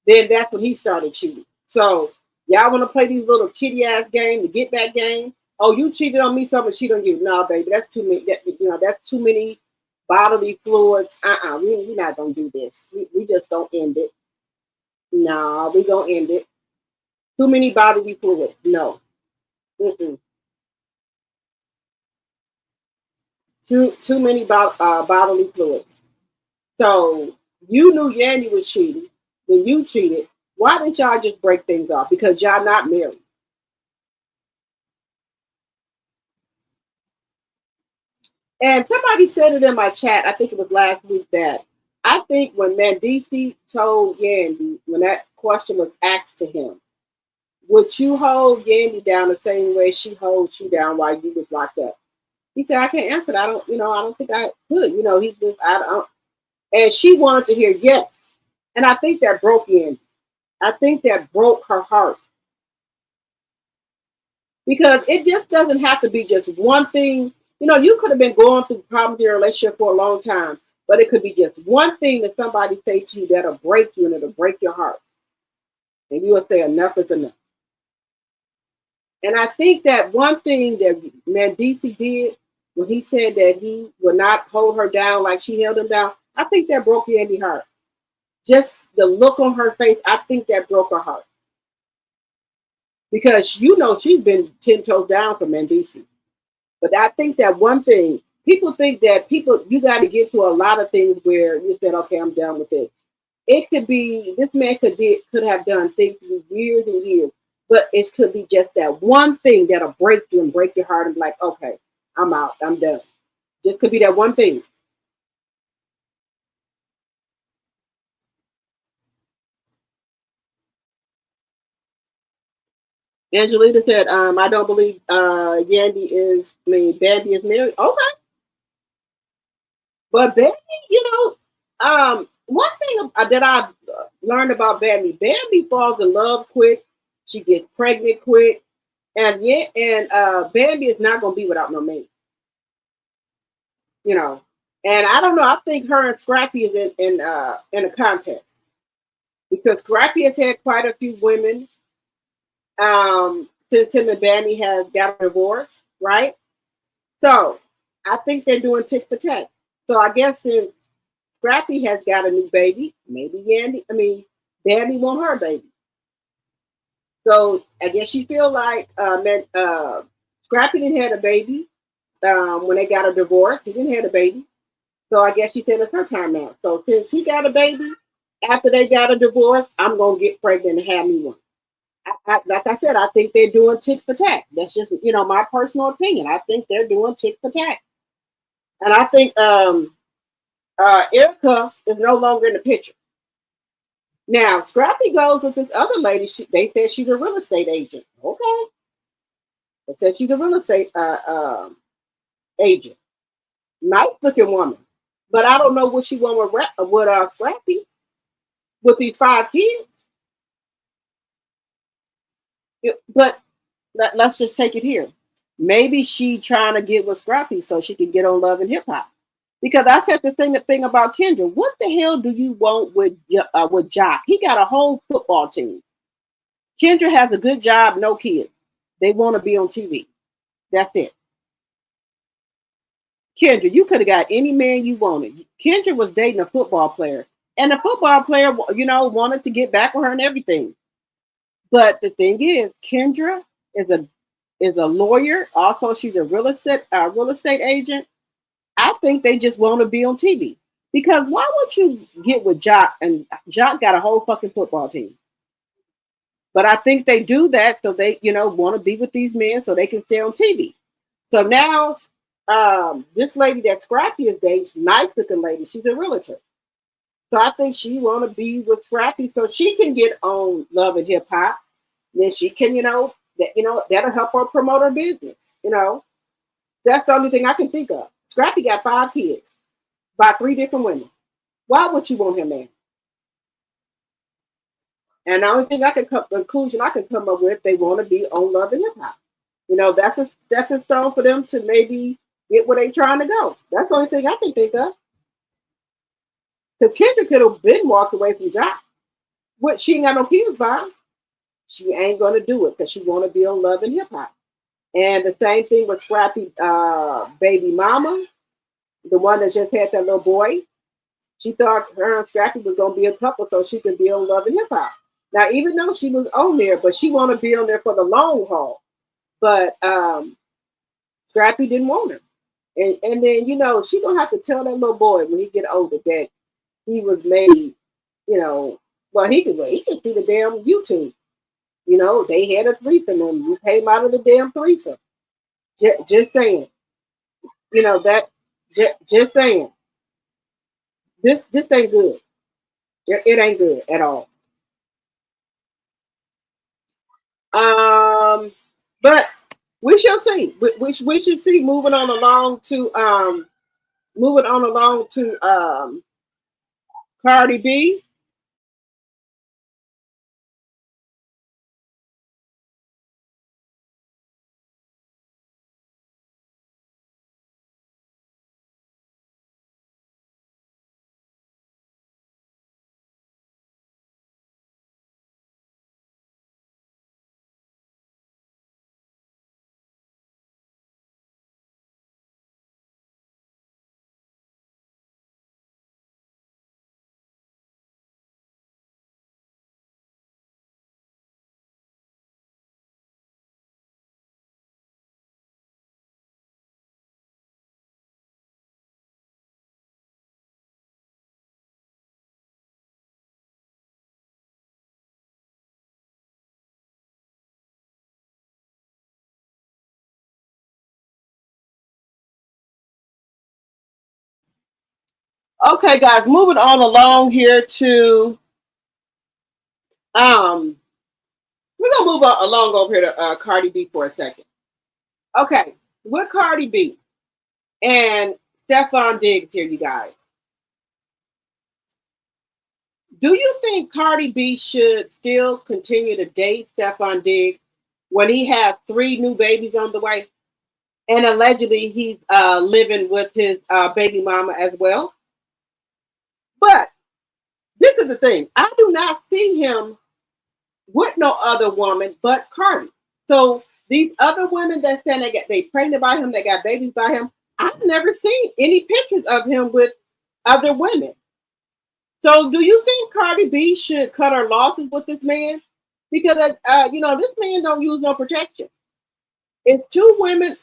Then that's when he started cheating. So y'all want to play these little kitty ass game, the get back game? Oh, you cheated on me, so I'm gonna cheat on you. No, baby, that's too many. That's too many bodily fluids. We're not gonna do this. We just gonna end it. No, we gonna end it. Too many bodily fluids. No. Mm-mm. Too many bodily fluids. So you knew Yandy was cheating. When you cheated, why didn't y'all just break things off? Because y'all not married. And somebody said it in my chat, I think it was last week, that I think when Mandisi told Yandy, when that question was asked to him, would you hold Yandy down the same way she holds you down while you was locked up? He said, I can't answer that. I don't think I could. He says, I don't. And she wanted to hear yes. And I think that broke Yandy. I think that broke her heart. Because it just doesn't have to be just one thing. You could have been going through problems in your relationship for a long time, but it could be just one thing that somebody say to you that'll break you and it'll break your heart. And you will say enough is enough. And I think that one thing that Mandisi did when he said that he would not hold her down like she held him down, I think that broke Yandy's heart. Just the look on her face, I think that broke her heart. Because she's been 10 toes down for Mandisi. But I think that one thing, people think that you got to get to a lot of things where you said, okay, I'm done with this. It could be, this man could have done things for years and years, but it could be just that one thing that'll break you and break your heart and be like, okay, I'm out, I'm done. Just could be that one thing. Angelita said, I don't believe Bambi is married. Okay. But Bambi, one thing that I've learned about Bambi falls in love quick. She gets pregnant quick. And Bambi is not going to be without no mate. And I don't know. I think her and Scrappy is in a contest. Because Scrappy has had quite a few women since him and Bambi has got a divorce, right? So I think they're doing tick for tack. So I guess since Scrappy has got a new baby, maybe Bambi want her baby. So I guess she feel like Scrappy didn't have a baby when they got a divorce. He didn't have a baby. So I guess she said it's her time now. So since he got a baby, after they got a divorce, I'm going to get pregnant and have me one. Like I said, I think they're doing tick for tack. That's just, my personal opinion. I think they're doing tick for tack. And I think Erica is no longer in the picture. Now, Scrappy goes with this other lady. They said she's a real estate agent. Okay. They said she's a real estate agent. Nice looking woman. But I don't know what she want with Scrappy with these 5 kids. But let's just take it here. Maybe she trying to get with Scrappy so she can get on Love and Hip Hop. Because I said the thing about Kendra. What the hell do you want with Jock? He got a whole football team. Kendra has a good job, no kids. They want to be on TV. That's it. Kendra, you could have got any man you wanted. Kendra was dating a football player. And the football player, wanted to get back with her and everything. But the thing is, Kendra is a lawyer. Also, she's a real estate agent. I think they just want to be on TV. Because why would you get with Jock? And Jock got a whole fucking football team. But I think they do that so they, want to be with these men so they can stay on TV. So now, this lady that Scrappy is dating, nice looking lady, she's a realtor. So I think she want to be with Scrappy so she can get on Love and Hip Hop. Then she can, that'll help her promote her business. That's the only thing I can think of. Scrappy got 5 kids by 3 different women. Why would you want him, man? And the only thing conclusion I can come up with, they want to be on Love and Hip Hop. That's a stepping stone for them to maybe get where they trying to go. That's the only thing I can think of. Because Kendra could have been walked away from Jock. What, she ain't got no kids by. She ain't going to do it because she want to be on Love and Hip Hop. And the same thing with Scrappy baby mama, the one that just had that little boy. She thought her and Scrappy was going to be a couple so she could be on Love and Hip Hop. Now, even though she was on there, but she want to be on there for the long haul. But Scrappy didn't want her. And then, she going to have to tell that little boy when he get older that he was made, well, he can see the damn YouTube. They had a threesome and you came out of the damn threesome. Just saying. That Just saying, this ain't good. It ain't good at all. Um, but we shall see. We should see. Moving on along to Cardi B. Okay, guys, moving on along here to um, we're gonna move on, along over here to Cardi B for a second. Okay, with Cardi B and Stephon Diggs here, you guys. Do you think Cardi B should still continue to date Stephon Diggs when he has three new babies on the way? And allegedly he's living with his baby mama as well. But this is the thing. I do not see him with no other woman but Cardi. So these other women that saying they pregnant by him, they got babies by him. I've never seen any pictures of him with other women. So do you think Cardi B should cut her losses with this man? Because this man don't use no protection. It's two women,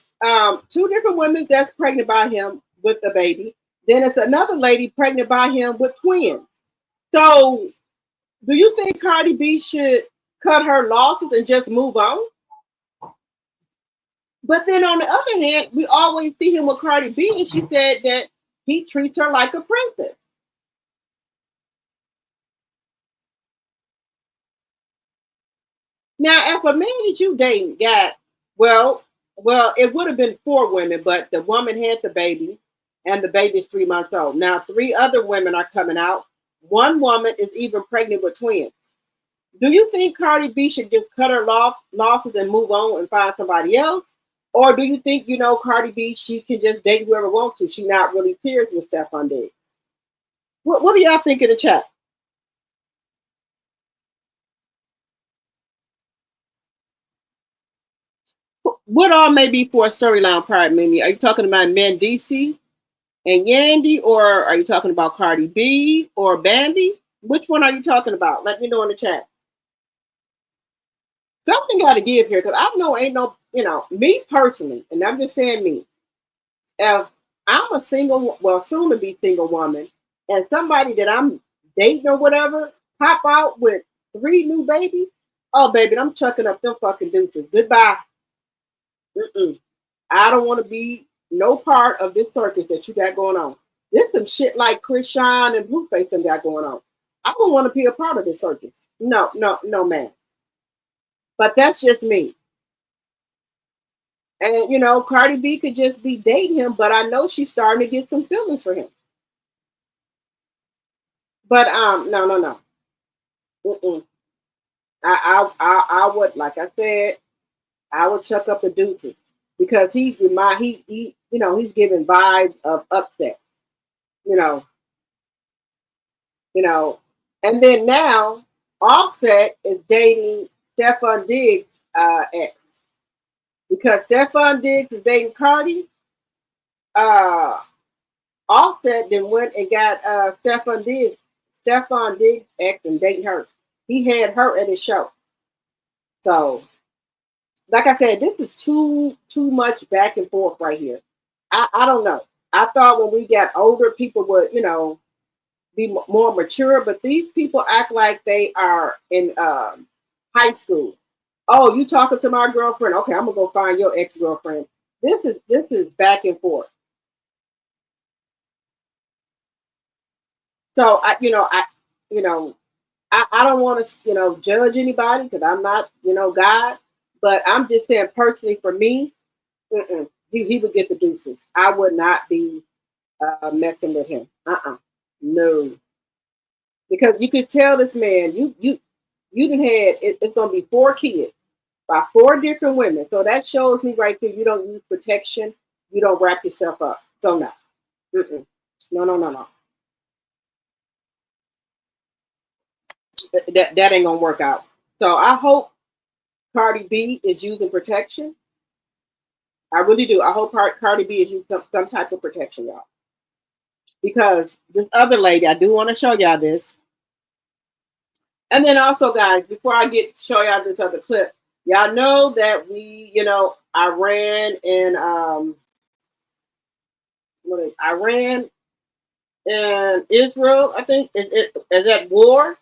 two different women that's pregnant by him with the baby. Then it's another lady pregnant by him with twins. So do you think Cardi B should cut her losses and just move on? But then on the other hand, we always see him with Cardi B, and she said that he treats her like a princess. Now, if a man that you dating got well, it would have been four women, but the woman had the baby, and the baby's 3 months old. Now, three other women are coming out. One woman is even pregnant with twins. Do you think Cardi B should just cut her losses and move on and find somebody else? Or do you think, Cardi B, she can just date whoever wants to? She not really serious with Stephon Diggs. What do y'all think in the chat? What all may be for a storyline part, Mimi? Are you talking about Mendici and Yandy, or are you talking about Cardi B or Bambi? Which one are you talking about? Let me know in the chat. Something got to give here because I know ain't no, me personally, and I'm just saying me. If I'm a single, well, soon to be single woman, and somebody that I'm dating or whatever pop out with three new babies, oh baby, I'm chucking up them fucking deuces. Goodbye. Mm-mm. I don't want to be no part of this circus that you got going on. There's some shit like Chris Shine and Blueface them got going on. I don't want to be a part of this circus. No, no, no, man. But that's just me. And Cardi B could just be dating him, but I know she's starting to get some feelings for him. But no, no, no. Mm-mm. I would, like I said, I would chuck up the deuces because he's giving vibes of upset. You know, you know, and then now Offset is dating Stephon Diggs' ex because Stephon Diggs is dating Cardi. Uh, Offset then went and got Stephon Diggs' ex and dating her. He had her at his show. So, like I said, this is too much back and forth right here. I don't know. I thought when we got older, people would be more mature, but these people act like they are in high school. Oh, you talking to my girlfriend? Okay, I'm gonna go find your ex girlfriend. This is back and forth. So you know, I don't want to, judge anybody because I'm not, God. But I'm just saying personally for me, he would get the deuces. I would not be messing with him. No, because you could tell this man, you done had it's gonna be 4 kids by 4 different women. So that shows me right there you don't use protection, you don't wrap yourself up. So no, mm-mm. No, no, no, no. That ain't gonna work out. So I hope Cardi B is using protection. I really do. I hope Cardi B is using some type of protection, y'all. Because this other lady, I do want to show y'all this. And then also, guys, before I show y'all this other clip, y'all know that Iran and Iran and Israel, I think, is at war.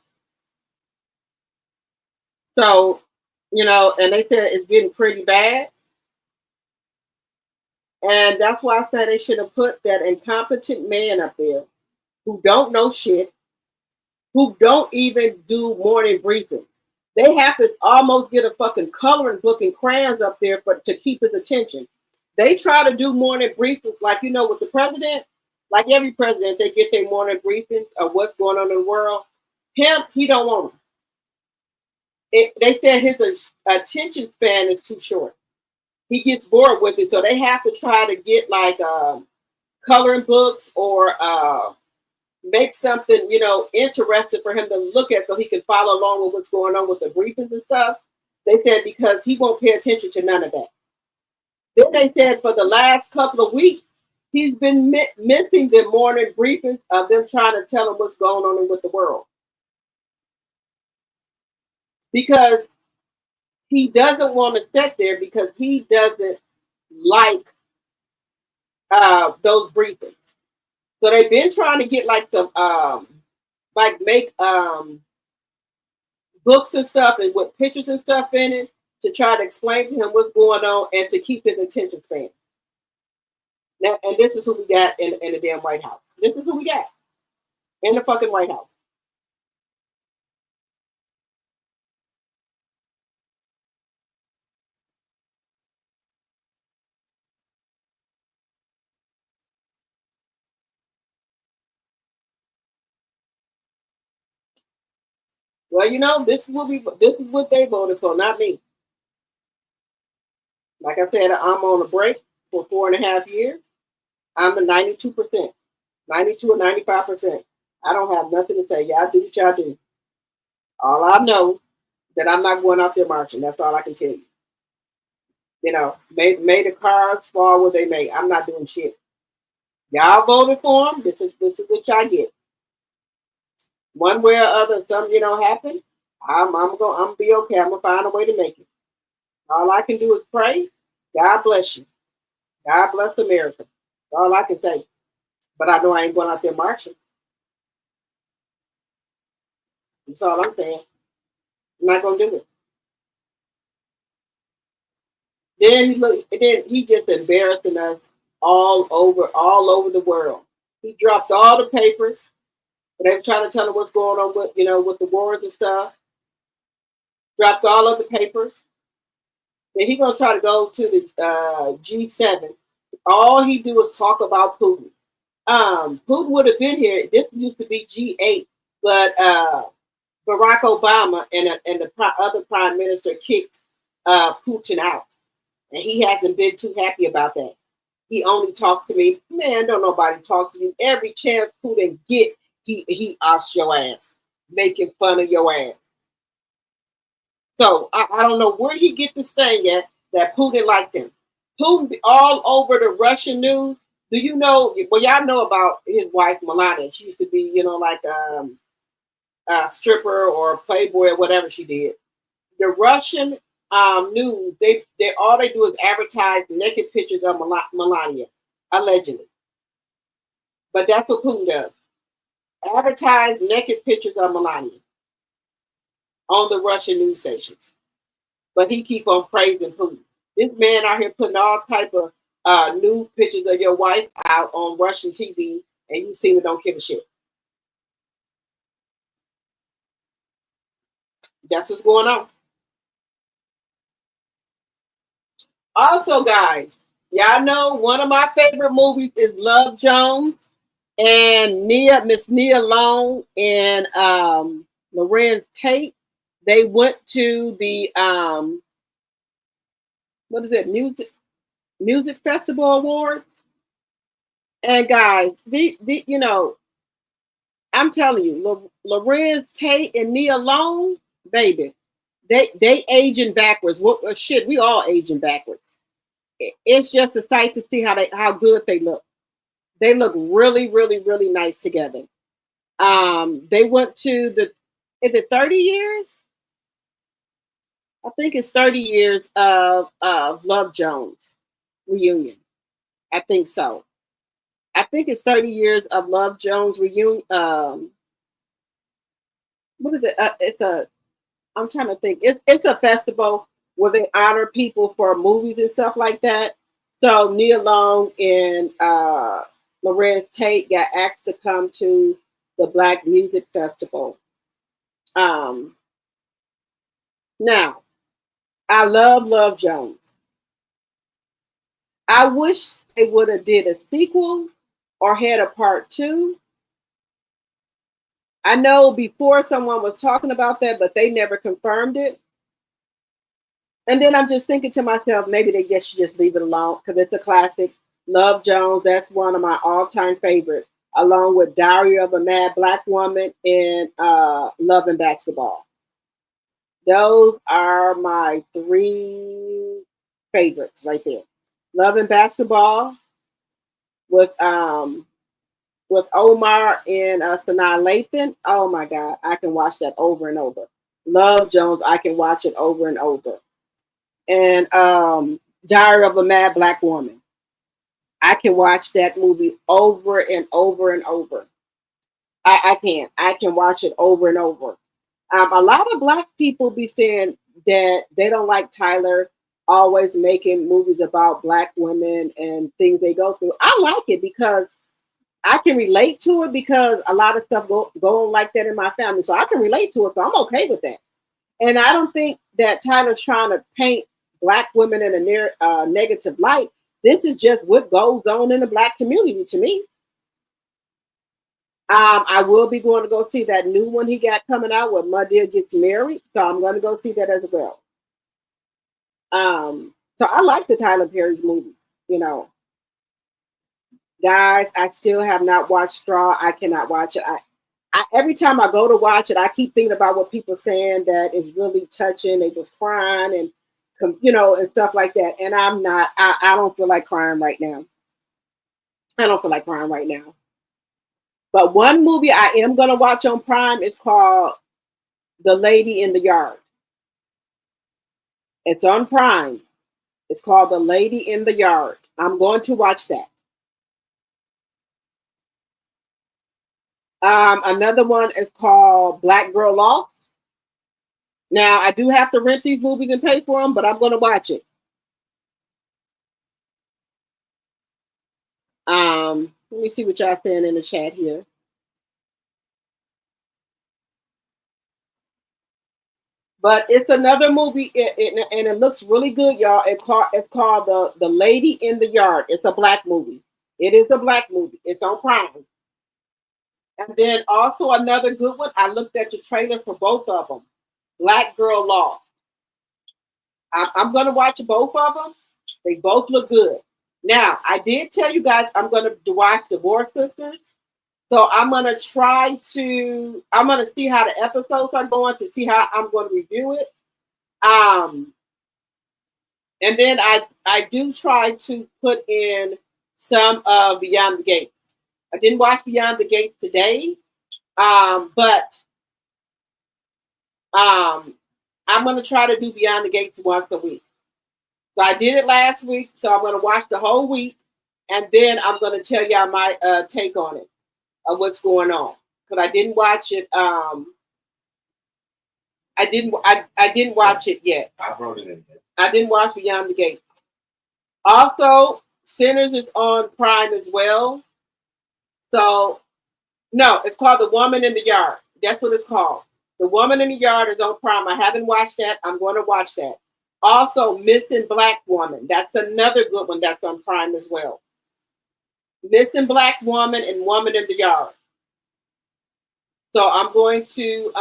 So, and they said it's getting pretty bad. And that's why I said they should have put that incompetent man up there who don't know shit, who don't even do morning briefings. They have to almost get a fucking coloring book and crayons up there to keep his attention. They try to do morning briefings like, with the president, like every president, they get their morning briefings of what's going on in the world. Him, he don't want them. They said his attention span is too short. He gets bored with it, so they have to try to get like coloring books or make something, interesting for him to look at so he can follow along with what's going on with the briefings and stuff. They said because he won't pay attention to none of that. Then they said for the last couple of weeks, he's been missing the morning briefings of them trying to tell him what's going on with the world. Because he doesn't want to sit there because he doesn't like those briefings. So they've been trying to get like some make books and stuff and with pictures and stuff in it to try to explain to him what's going on and to keep his attention span. Now, and this is who we got in the damn White House. This is who we got in the fucking White House. Well, this is what they voted for, not me. Like I said, I'm on a break for 4.5 years. I'm a 92%, 92 or 95%. I don't have nothing to say. Y'all do what y'all do. All I know that I'm not going out there marching. That's all I can tell you. May the cards fall where they may. I'm not doing shit. Y'all voted for them. This is what y'all get. One way or other, something happen. I'm gonna be okay. I'm gonna find a way to make it. All I can do is pray. God bless you. God bless America. That's all I can say. But I know I ain't going out there marching. That's all I'm saying. I'm not gonna do it. Then he just embarrassing us all over the world. He dropped all the papers. They were trying to tell him what's going on with the wars and stuff. Dropped all of the papers. Then he gonna try to go to the G7. All he do is talk about Putin. Putin would have been here. This used to be G8, but Barack Obama and the other prime minister kicked Putin out, and he hasn't been too happy about that. He only talks to me. Man, don't nobody talk to you. Every chance Putin get, he offs your ass, making fun of your ass. So I don't know where he get this thing at that Putin likes him. Putin be all over the Russian news. Do you know? Well, y'all know about his wife Melania. She used to be, like a stripper or a playboy or whatever she did. The Russian news, they all they do is advertise naked pictures of Melania, allegedly. But that's what Putin does. Advertise naked pictures of Melania on the Russian news stations. But he keep on praising Putin. This man out here putting all type of nude pictures of your wife out on Russian TV, and you seem to don't give a shit. That's what's going on. Also, guys, y'all know one of my favorite movies is Love Jones and Miss Nia Long and Lorenz Tate. They went to the what is it, music festival awards. And guys, the you know, I'm telling you, Lorenz Tate and Nia Long, baby, they aging backwards. What shit? We all aging backwards. It's just a sight to see how good they look. They look really, really, really nice together. They went to the is it 30 years? I think it's 30 years of Love Jones reunion. I think so. I think it's 30 years of Love Jones reunion. What is it? It's a. I'm trying to think. It's a festival where they honor people for movies and stuff like that. So Nia Long and Lorenz Tate got asked to come to the Black Music Festival. Um, Now, I love Jones. I wish they would have did a sequel or had a part two. I know before someone was talking about that, but they never confirmed it. And then I'm just thinking to myself, maybe they just should just leave it alone because it's a classic. Love Jones, that's one of my all-time favorites, along with Diary of a Mad Black Woman and Love and Basketball. Those are my three favorites right there. Love and Basketball with Omar and Sanaa Lathan. Oh my God, I can watch that over and over. Love Jones, I can watch it over and over. And Diary of a Mad Black Woman. I can watch that movie over and over and over. I can. I can watch it over and over. A lot of black people be saying that they don't like Tyler always making movies about black women and things they go through. I like it because I can relate to it because a lot of stuff go on like that in my family. So I can relate to it. So I'm okay with that. And I don't think that Tyler's trying to paint black women in a negative light. This is just what goes on in the black community to me. I will be going to go see that new one he got coming out where Muddy gets married. So I'm going to go see that as well. So I like the Tyler Perry's movies. You know, guys, I still have not watched Straw. I cannot watch it. Every time I go to watch it, I keep thinking about what people saying that is really touching. They was crying and and stuff like that. And I'm not. I don't feel like crying right now. I don't feel like crying right now. But one movie I am gonna watch on Prime is called The Lady in the Yard. It's on Prime. It's called The Lady in the Yard. I'm going to watch that. Another one is called Black Girl Lost. Now, I do have to rent these movies and pay for them, but I'm going to watch it. Let me see what y'all saying in the chat here. But it's another movie, and it looks really good, y'all. It's called the Lady in the Yard. It's a black movie. It is a black movie. It's on Prime. And then also another good one. I looked at the trailer for both of them. Black Girl Lost. I'm going to watch both of them. They both look good. Now, I did tell you guys I'm going to watch Divorce Sisters. So I'm going to I'm going to see how the episodes are going to see how I'm going to review it. And then I do try to put in some of Beyond the Gates. I didn't watch Beyond the Gates today, but I'm going to try to do Beyond the Gates once a week. So I did it last week, so I'm going to watch the whole week, and then I'm going to tell y'all my take on it, of what's going on. Because I didn't watch it. I didn't watch it yet. I wrote it in there. I didn't watch Beyond the Gate. Also, Sinners is on Prime as well. So, no, it's called The Woman in the Yard. That's what it's called. The Woman in the Yard is on Prime. I haven't watched that. I'm going to watch that. Also, Missing Black Woman. That's another good one that's on Prime as well. Missing Black Woman and Woman in the Yard. So I'm going to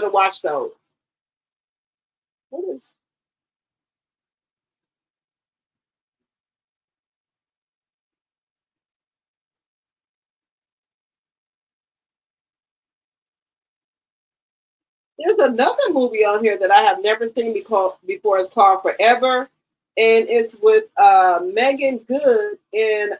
watch those. What is There's another movie on here that I have never seen before. It's called Forever, and it's with Megan Good and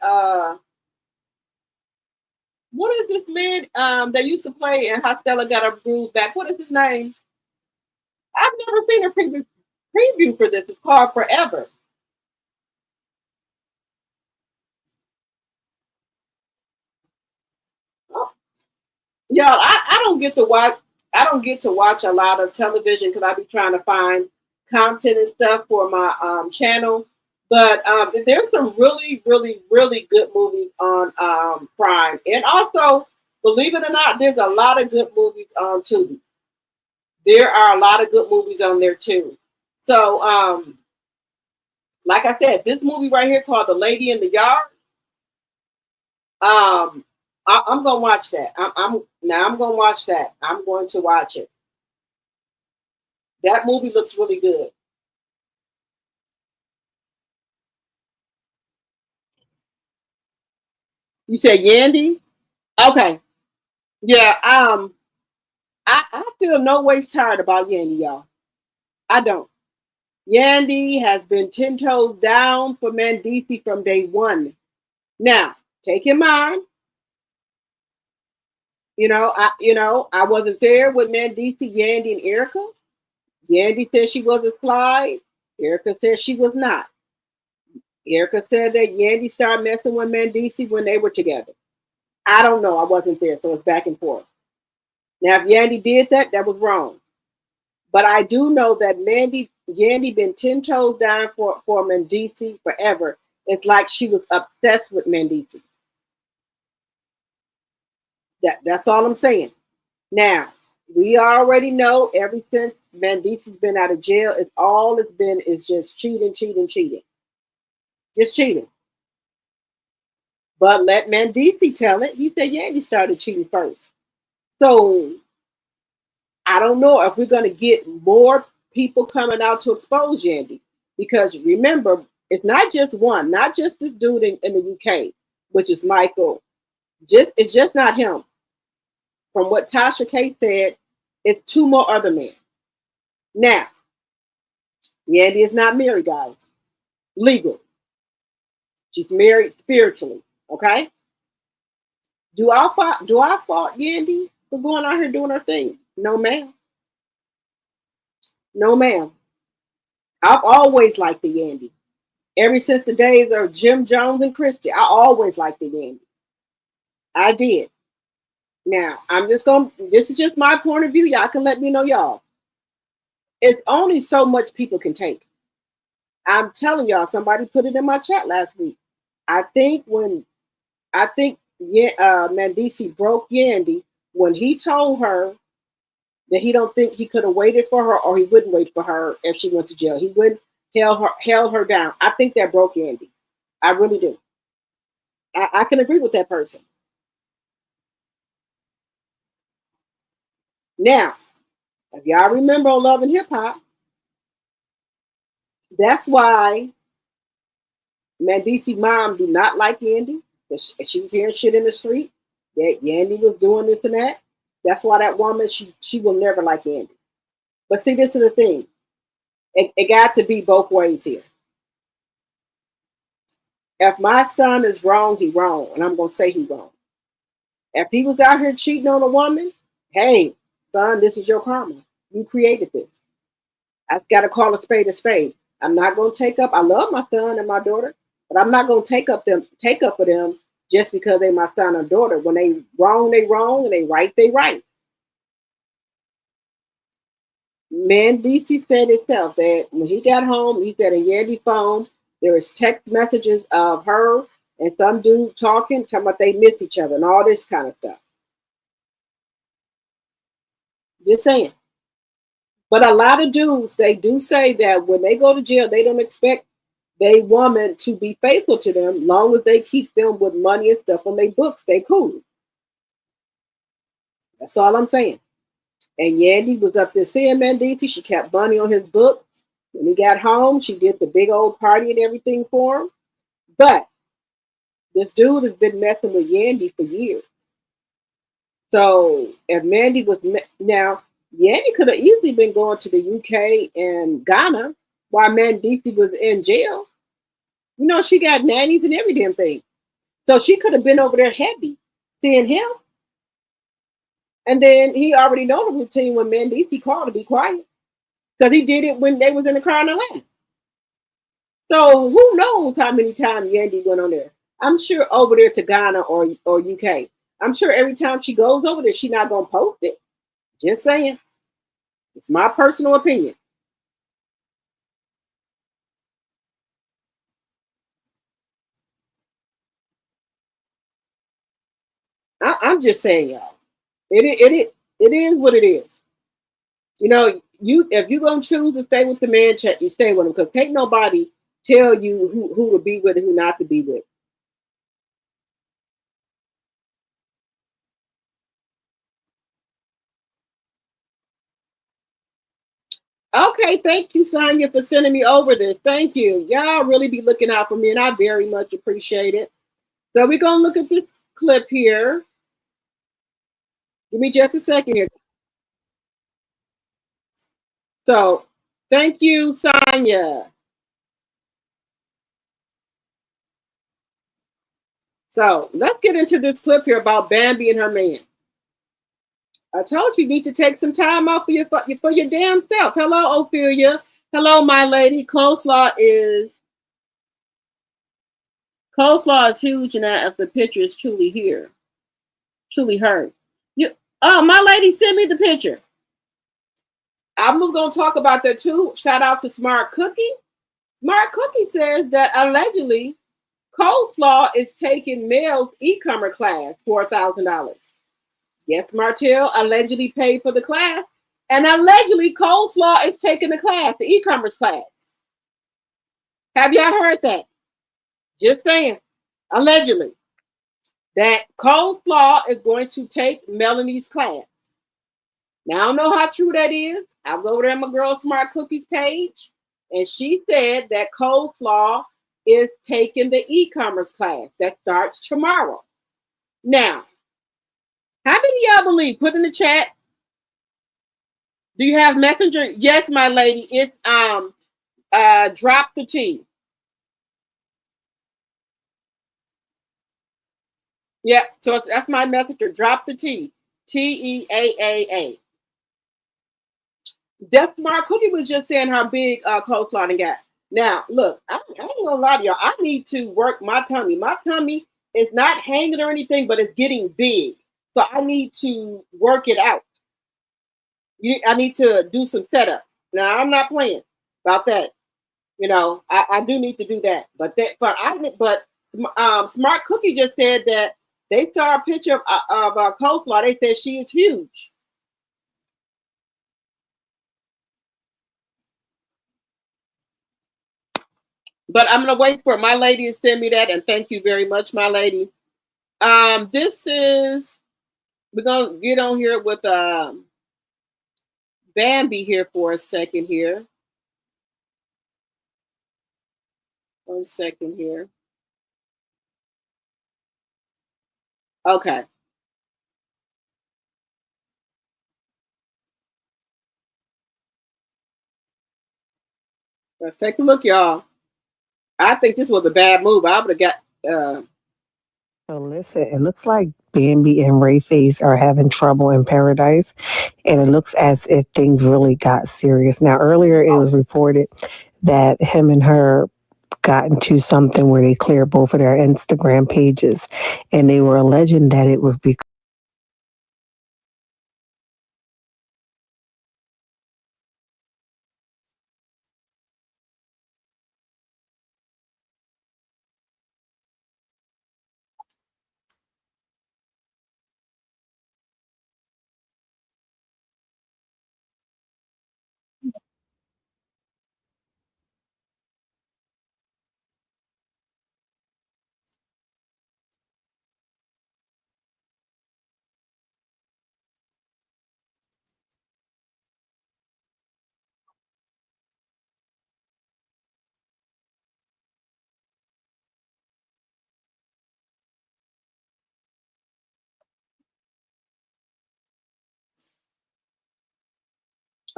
what is this man that used to play in How Stella Got Her Groove Back? What is his name? I've never seen a preview for this. It's called Forever. Oh, y'all, I don't get to watch. I don't get to watch a lot of television because I be trying to find content and stuff for my channel. But there's some really, really, really good movies on Prime, and also, believe it or not, there's a lot of good movies on Tubi. There are a lot of good movies on there too. So, like I said, this movie right here called The Lady in the Yard. I'm gonna watch that. I'm gonna watch that. I'm going to watch it. That movie looks really good. You said Yandy? Okay. Yeah. I feel no ways tired about Yandy, y'all. I don't. Yandy has been 10 toes down for Mandisi from day one. Now, take in mind, I wasn't there with Mandisi, Yandy, and Erica. Yandy said she was a slide. Erica said she was not. Erica said that Yandy started messing with Mandisi when they were together. I don't know. I wasn't there, so it's back and forth. Now, if Yandy did that, that was wrong. But I do know that Yandy been 10 toes down for Mandisi forever. It's like she was obsessed with Mandisi. That's all I'm saying. Now, we already know ever since Mandisi's been out of jail, it's been is just cheating, cheating, cheating. Just cheating. But let Mandisi tell it. He said Yandy started cheating first. So I don't know if we're going to get more people coming out to expose Yandy. Because remember, it's not just one, not just this dude in the UK, which is Michael. It's just not him. From what Tasha K said, it's two more other men. Now, Yandy is not married, guys. Legal. She's married spiritually. Okay? Do I fault Yandy for going out here doing her thing? No, ma'am. No, ma'am. I've always liked the Yandy. Ever since the days of Jim Jones and Christie, I always liked the Yandy. I did. Now, this is just my point of view. Y'all can let me know, y'all. It's only so much people can take. I'm telling y'all, somebody put it in my chat last week. I think Mandisi broke Yandy when he told her that he don't think he could have waited for her or he wouldn't wait for her if she went to jail. He wouldn't held her down. I think that broke Yandy. I really do. I can agree with that person. Now, if y'all remember on Love and Hip Hop, that's why Mandisi mom do not like Yandy. She was hearing shit in the street that Yandy was doing this and that. That's why that woman, she will never like Yandy. But see, this is the thing. It got to be both ways here. If my son is wrong, he wrong. And I'm going to say he wrong. If he was out here cheating on a woman, hey, son, this is your karma. You created this. I just got to call a spade a spade. I'm not going to take up. I love my son and my daughter, but I'm not going to take up for them just because they my son or daughter. When they wrong, and they right. Man, DC said himself that when he got home, he said a Yandy phone There was text messages of her and some dude talking about they miss each other and all this kind of stuff. Just saying. But a lot of dudes, they do say that when they go to jail, they don't expect they woman to be faithful to them, long as they keep them with money and stuff on their books. They cool. That's all I'm saying. And Yandy was up there seeing Mendici. She kept money on his book. When he got home, she did the big old party and everything for him. But this dude has been messing with Yandy for years. So if Mandy was now, Yandy could have easily been going to the UK and Ghana while Mendici was in jail. You know, she got nannies and every damn thing. So she could have been over there heavy, seeing him. And then he already know the routine when Mendici called to be quiet. Because he did it when they was in the car in Atlanta. So who knows how many times Yandy went on there? I'm sure over there to Ghana or UK. I'm sure every time she goes over there, she not gonna post it. Just saying. It's my personal opinion. I'm just saying, y'all. It is what it is. You know, you if you gonna choose to stay with the man, you stay with him because can't nobody tell you who to be with and who not to be with. Okay, thank you, Sonya, for sending me over this. Thank you. Y'all really be looking out for me, and I very much appreciate it. So we're gonna look at this clip here. Give me just a second here. So thank you, Sonya. So let's get into this clip here about Bambi and her man. I told you need to take some time off for your damn self. Hello, Ophelia. Hello, my lady. Coleslaw is huge, and if the picture is truly here, truly her. You, oh, my lady, send me the picture. I was gonna talk about that too. Shout out to Smart Cookie. Smart Cookie says that allegedly Coleslaw is taking Mel's e-commerce class $4,000. Yes, Martell allegedly paid for the class, and allegedly Coleslaw is taking the class, the e-commerce class. Have y'all heard that? Just saying, allegedly, that Coleslaw is going to take Melanie's class. Now, I don't know how true that is. I was over there on my girl Smart Cookies page, and she said that Coleslaw is taking the e-commerce class that starts tomorrow. Now, how many of y'all believe? Put in the chat. Do you have Messenger? Yes, my lady. It's drop the T. Yeah, so that's my messenger. Drop the T. TEAAA. That Smart Cookie was just saying how big coleslaw got. Now, look, I ain't gonna lie to y'all. I need to work my tummy. My tummy is not hanging or anything, but it's getting big. So I need to work it out. I need to do some setups. Now I'm not playing about that. You know, I do need to do that. But Smart Cookie just said that they saw a picture of coleslaw. They said she is huge. But I'm gonna wait for my lady to send me that, and thank you very much, my lady. This is we're gonna get on here with Bambi here for a second here. 1 second here. Okay. Let's take a look, y'all. I think this was a bad move. I would have got So listen, it looks like Bambi and Rayface are having trouble in paradise, and it looks as if things really got serious. Now, earlier it was reported that him and her got into something where they cleared both of their Instagram pages, and they were alleging that it was because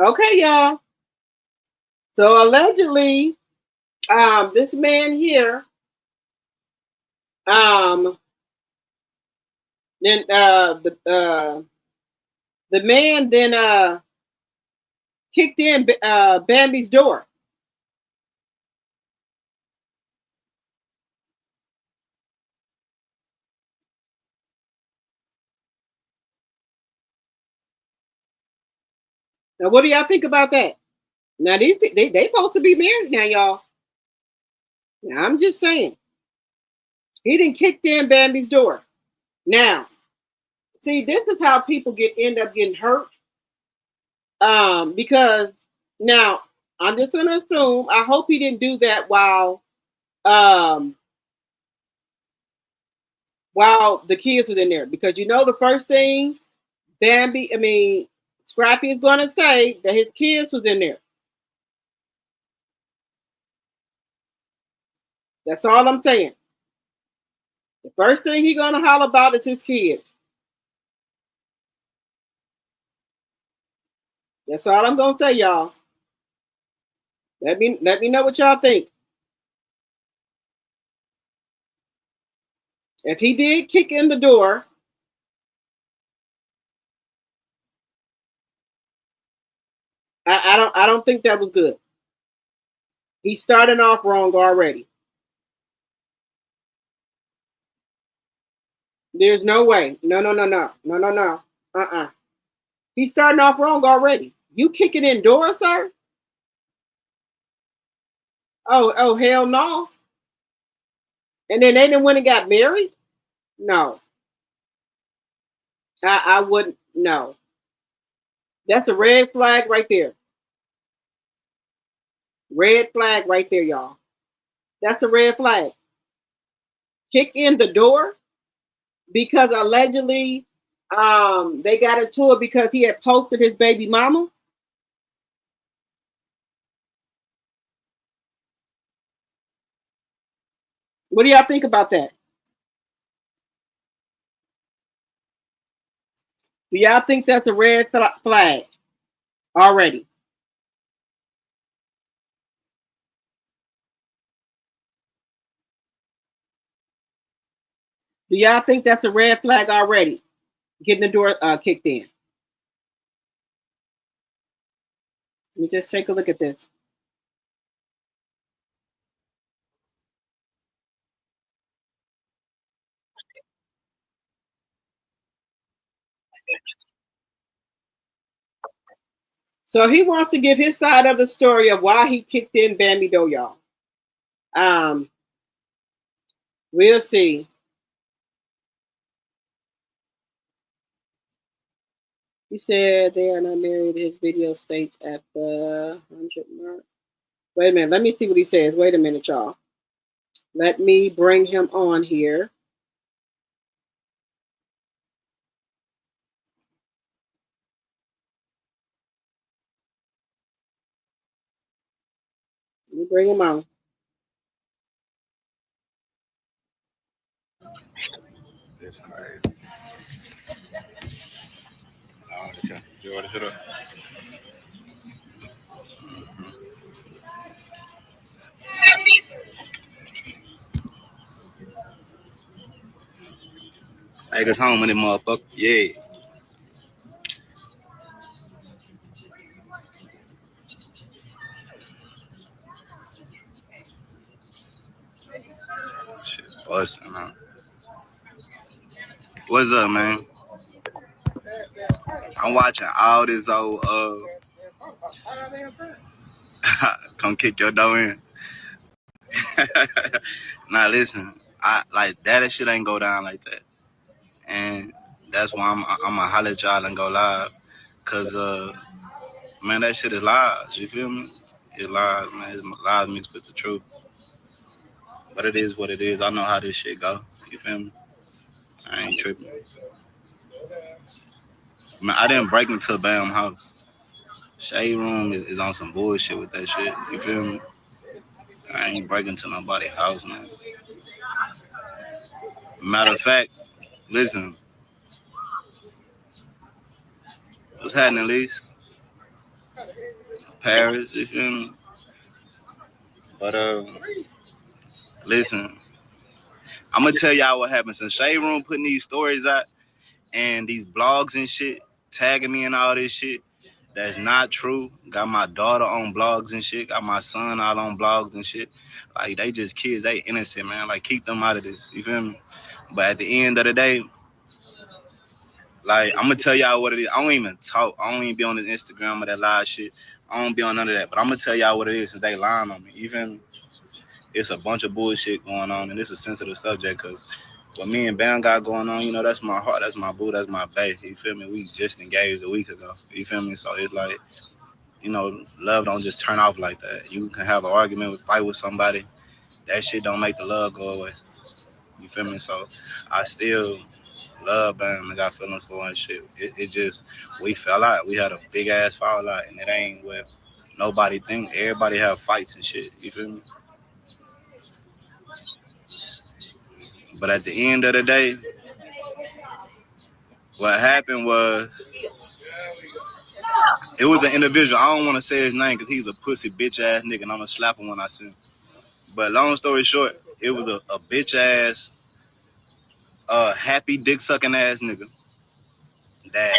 Okay, y'all. So allegedly, this man here, um, then the man then kicked in Bambi's door. Now, what do y'all think about that? Now, they supposed to be married now, y'all. Now, I'm just saying, he didn't kick in Bambi's door. Now, see, this is how people end up getting hurt. Because now I'm just gonna assume. I hope he didn't do that um while the kids were in there, because you know the first thing Scrappy is gonna say that his kids was in there. That's all I'm saying. The first thing he gonna holler about is his kids. That's all I'm gonna say, y'all. Let me know what y'all think. If he did kick in the door, I don't think that was good. He's starting off wrong already. There's no way. No, no, no, no, no, no, no. Uh-uh. He's starting off wrong already. You kicking in doors, sir? Oh, hell no. And then they didn't went and got married? No. I wouldn't. No. That's a red flag right there. Red flag right there, y'all. That's a red flag. Kick in the door because allegedly they got into it because he had posted his baby mama. What do y'all think about that? Do y'all think that's a red flag already? Do y'all think that's a red flag already? Getting the door kicked in. Let me just take a look at this. So he wants to give his side of the story of why he kicked in Bambi Do, y'all. Um, we'll see. He said they are not married. His video states at the 100 mark. Wait a minute. Let me see what he says. Wait a minute, y'all. Let me bring him on here. Let me bring him on. That's crazy. Oh, okay. You want to shut up? Take us home with it, motherfucker. Yeah. Shit, busting, huh? What's up, man? I'm watching all this old come kick your door in. Now listen, I like that shit ain't go down like that. And that's why I'm a holler at y'all and go live. Cause man, that shit is lies, you feel me? It's lies, man. It's lies mixed with the truth. But it is what it is. I know how this shit go. You feel me? I ain't tripping. Man, I didn't break into a Bam house. Shade Room is on some bullshit with that shit. You feel me? I ain't breaking to nobody's house, man. Matter of fact, listen, what's happening, Lise? Paris, you feel me? But listen, I'm gonna tell y'all what happened. Since Shade Room putting these stories out and these blogs and shit, tagging me and all this shit, that's not true. Got my daughter on blogs and shit. Got my son out on blogs and shit. Like they just kids, they innocent, man. Like keep them out of this. You feel me? But at the end of the day, like I'm gonna tell y'all what it is. I don't even talk. I don't even be on this Instagram or that live shit. I don't be on none of that. But I'm gonna tell y'all what it is since they lying on me. Even it's a bunch of bullshit going on, and it's a sensitive subject because what me and Bam got going on, you know, that's my heart, that's my boo, that's my bae. You feel me? We just engaged a week ago. You feel me? So it's like, you know, love don't just turn off like that. You can have an argument, fight with somebody. That shit don't make the love go away. You feel me? So I still love Bam and got feelings for her and shit. It just we fell out. We had a big ass fall out, and it ain't what nobody think. Everybody have fights and shit. You feel me? But at the end of the day, what happened was it was an individual. I don't want to say his name because he's a pussy bitch ass nigga, and I'm gonna slap him when I see him. But long story short, it was a bitch ass, happy dick sucking ass nigga that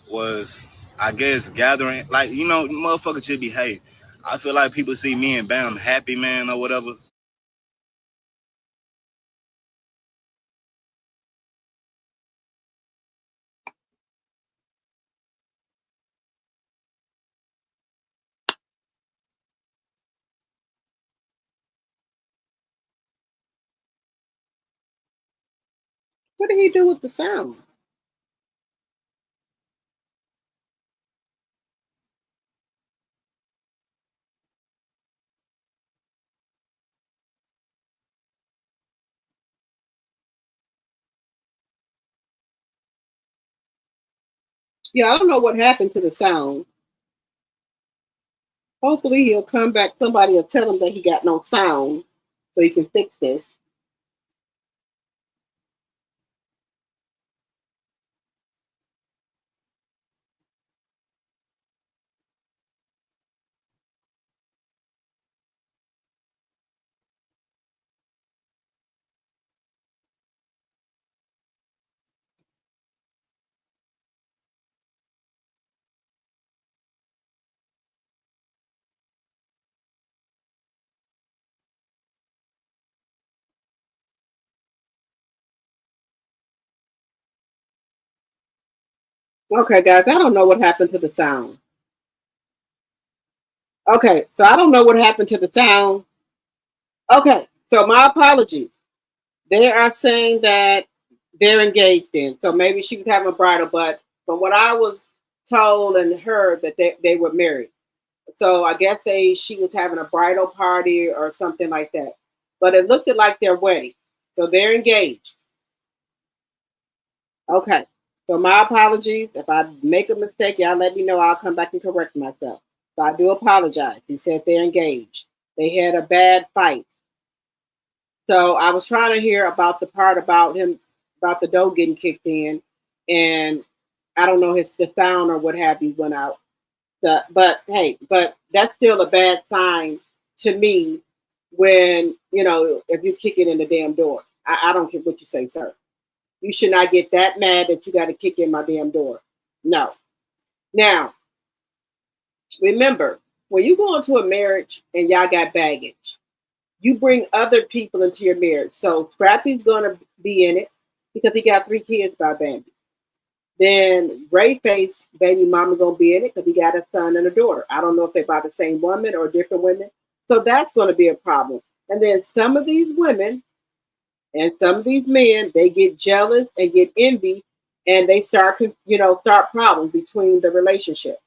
was, I guess, gathering like motherfucker should be hey. I feel like people see me and Bam happy man or whatever. What did he do with the sound? Yeah, I don't know what happened to the sound. Hopefully he'll come back. Somebody will tell him that he got no sound so he can fix this. Okay, guys, I don't know what happened to the sound. Okay, so I don't know what happened to the sound. Okay, so my apologies. They are saying that they're engaged in. So maybe she was having a bridal, but from what I was told and heard that they were married. So I guess she was having a bridal party or something like that. But it looked like their wedding. So they're engaged. Okay. So my apologies. If I make a mistake, y'all let me know. I'll come back and correct myself. So I do apologize. He said they're engaged. They had a bad fight. So I was trying to hear about the part about him about the dough getting kicked in, and I don't know his the sound or what have you went out. So, but hey, but that's still a bad sign to me when if you kick it in the damn door. I don't care what you say, sir. You should not get that mad that you got to kick in my damn door. No. Now, remember, when you go into a marriage and y'all got baggage, you bring other people into your marriage. So Scrappy's gonna be in it because he got 3 kids by Bambi. Then Ray Face baby mama gonna be in it because he got a son and a daughter. I don't know if they're by the same woman or different women. So that's gonna be a problem. And then some of these women and some of these men, they get jealous and get envy, and they start problems between the relationship.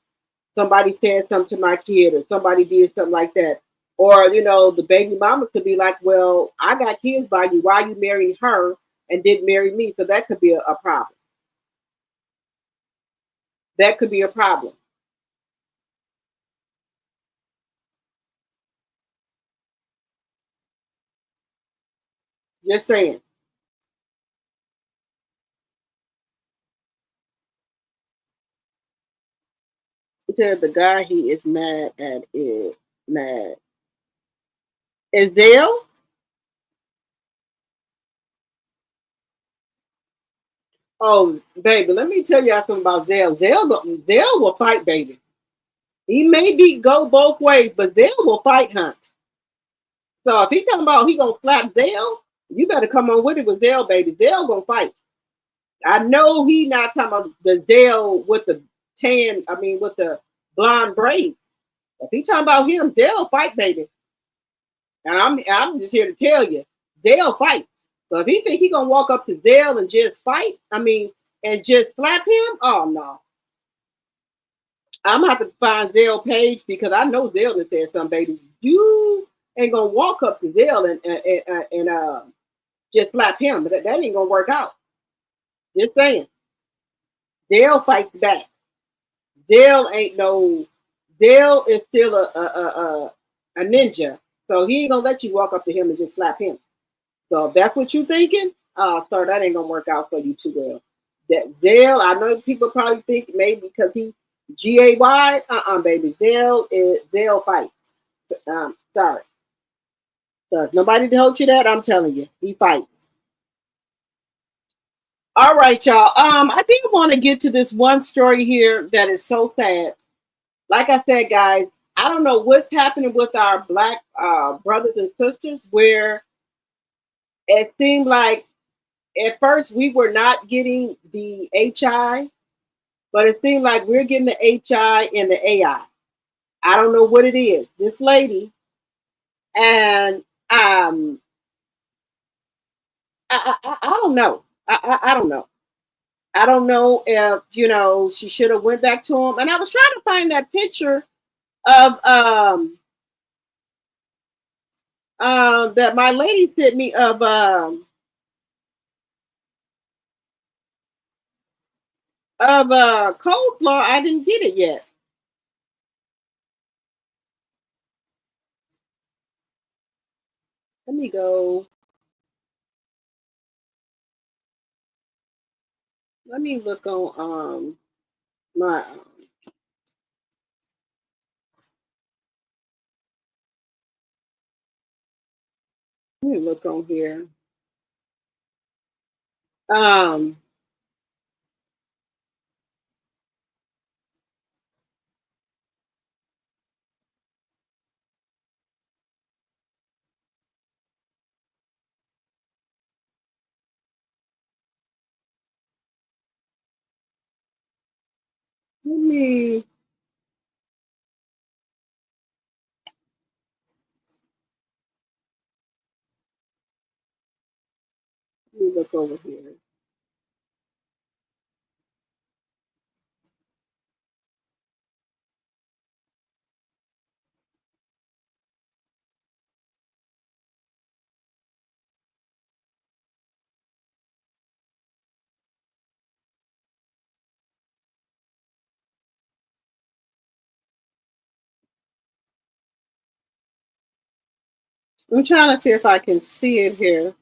Somebody said something to my kid, or somebody did something like that. Or, the baby mamas could be like, well, I got kids by you. Why you marrying her and didn't marry me? So that could be a problem. That could be a problem. Just saying. said the guy he is mad at is mad. Is Zell? Oh, baby, let me tell y'all something about Zell. Zell will fight, baby. He may be go both ways, but Zell will fight Hunt. So if he talking about he gonna slap Zell, you better come on with it with Zell, baby. Zell gonna fight. I know he not talking about the Zell with the tan. I mean, with the blonde braids. If he talking about him, Zell fight, baby. And I'm just here to tell you, Zell fight. So if he think he gonna walk up to Zell and just fight, I mean, and just slap him, oh no. I'm gonna have to find Zell page because I know Zell that said something, baby. You ain't gonna walk up to Zell and just slap him, but that ain't gonna work out. Just saying. Zell fights back. Zell ain't no. Zell is still a ninja, so he ain't gonna let you walk up to him and just slap him. So if that's what you thinking, sir, that ain't gonna work out for you too well. That Zell, I know people probably think maybe because he GAY, baby. Zell fights. Sorry. So if nobody told you that, I'm telling you, he fights. All right, y'all. I did want to get to this one story here that is so sad. Like I said, guys, I don't know what's happening with our black brothers and sisters where it seemed like at first we were not getting the HI, but it seemed like we're getting the HI and the AI. I don't know what it is. This lady, and I don't know. I don't know. I don't know if she should have went back to him. And I was trying to find that picture of that my lady sent me of coleslaw. I didn't get it yet. Let me go. Let me look on my let me look on here. Um let me look over here. I'm trying to see if I can see it here.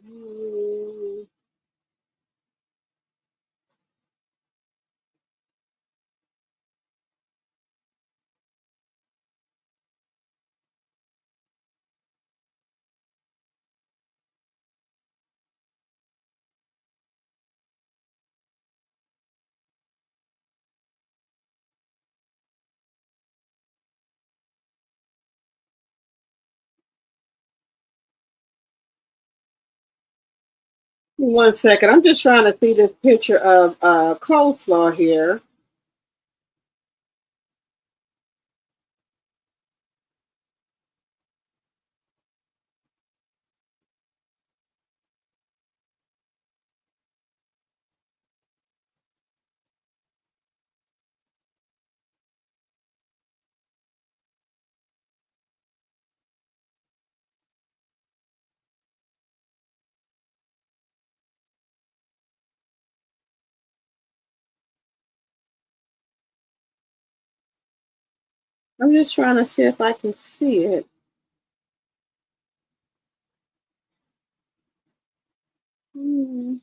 Mm, One second. I'm just trying to see this picture of coleslaw here. I'm just trying to see if I can see it. Hmm.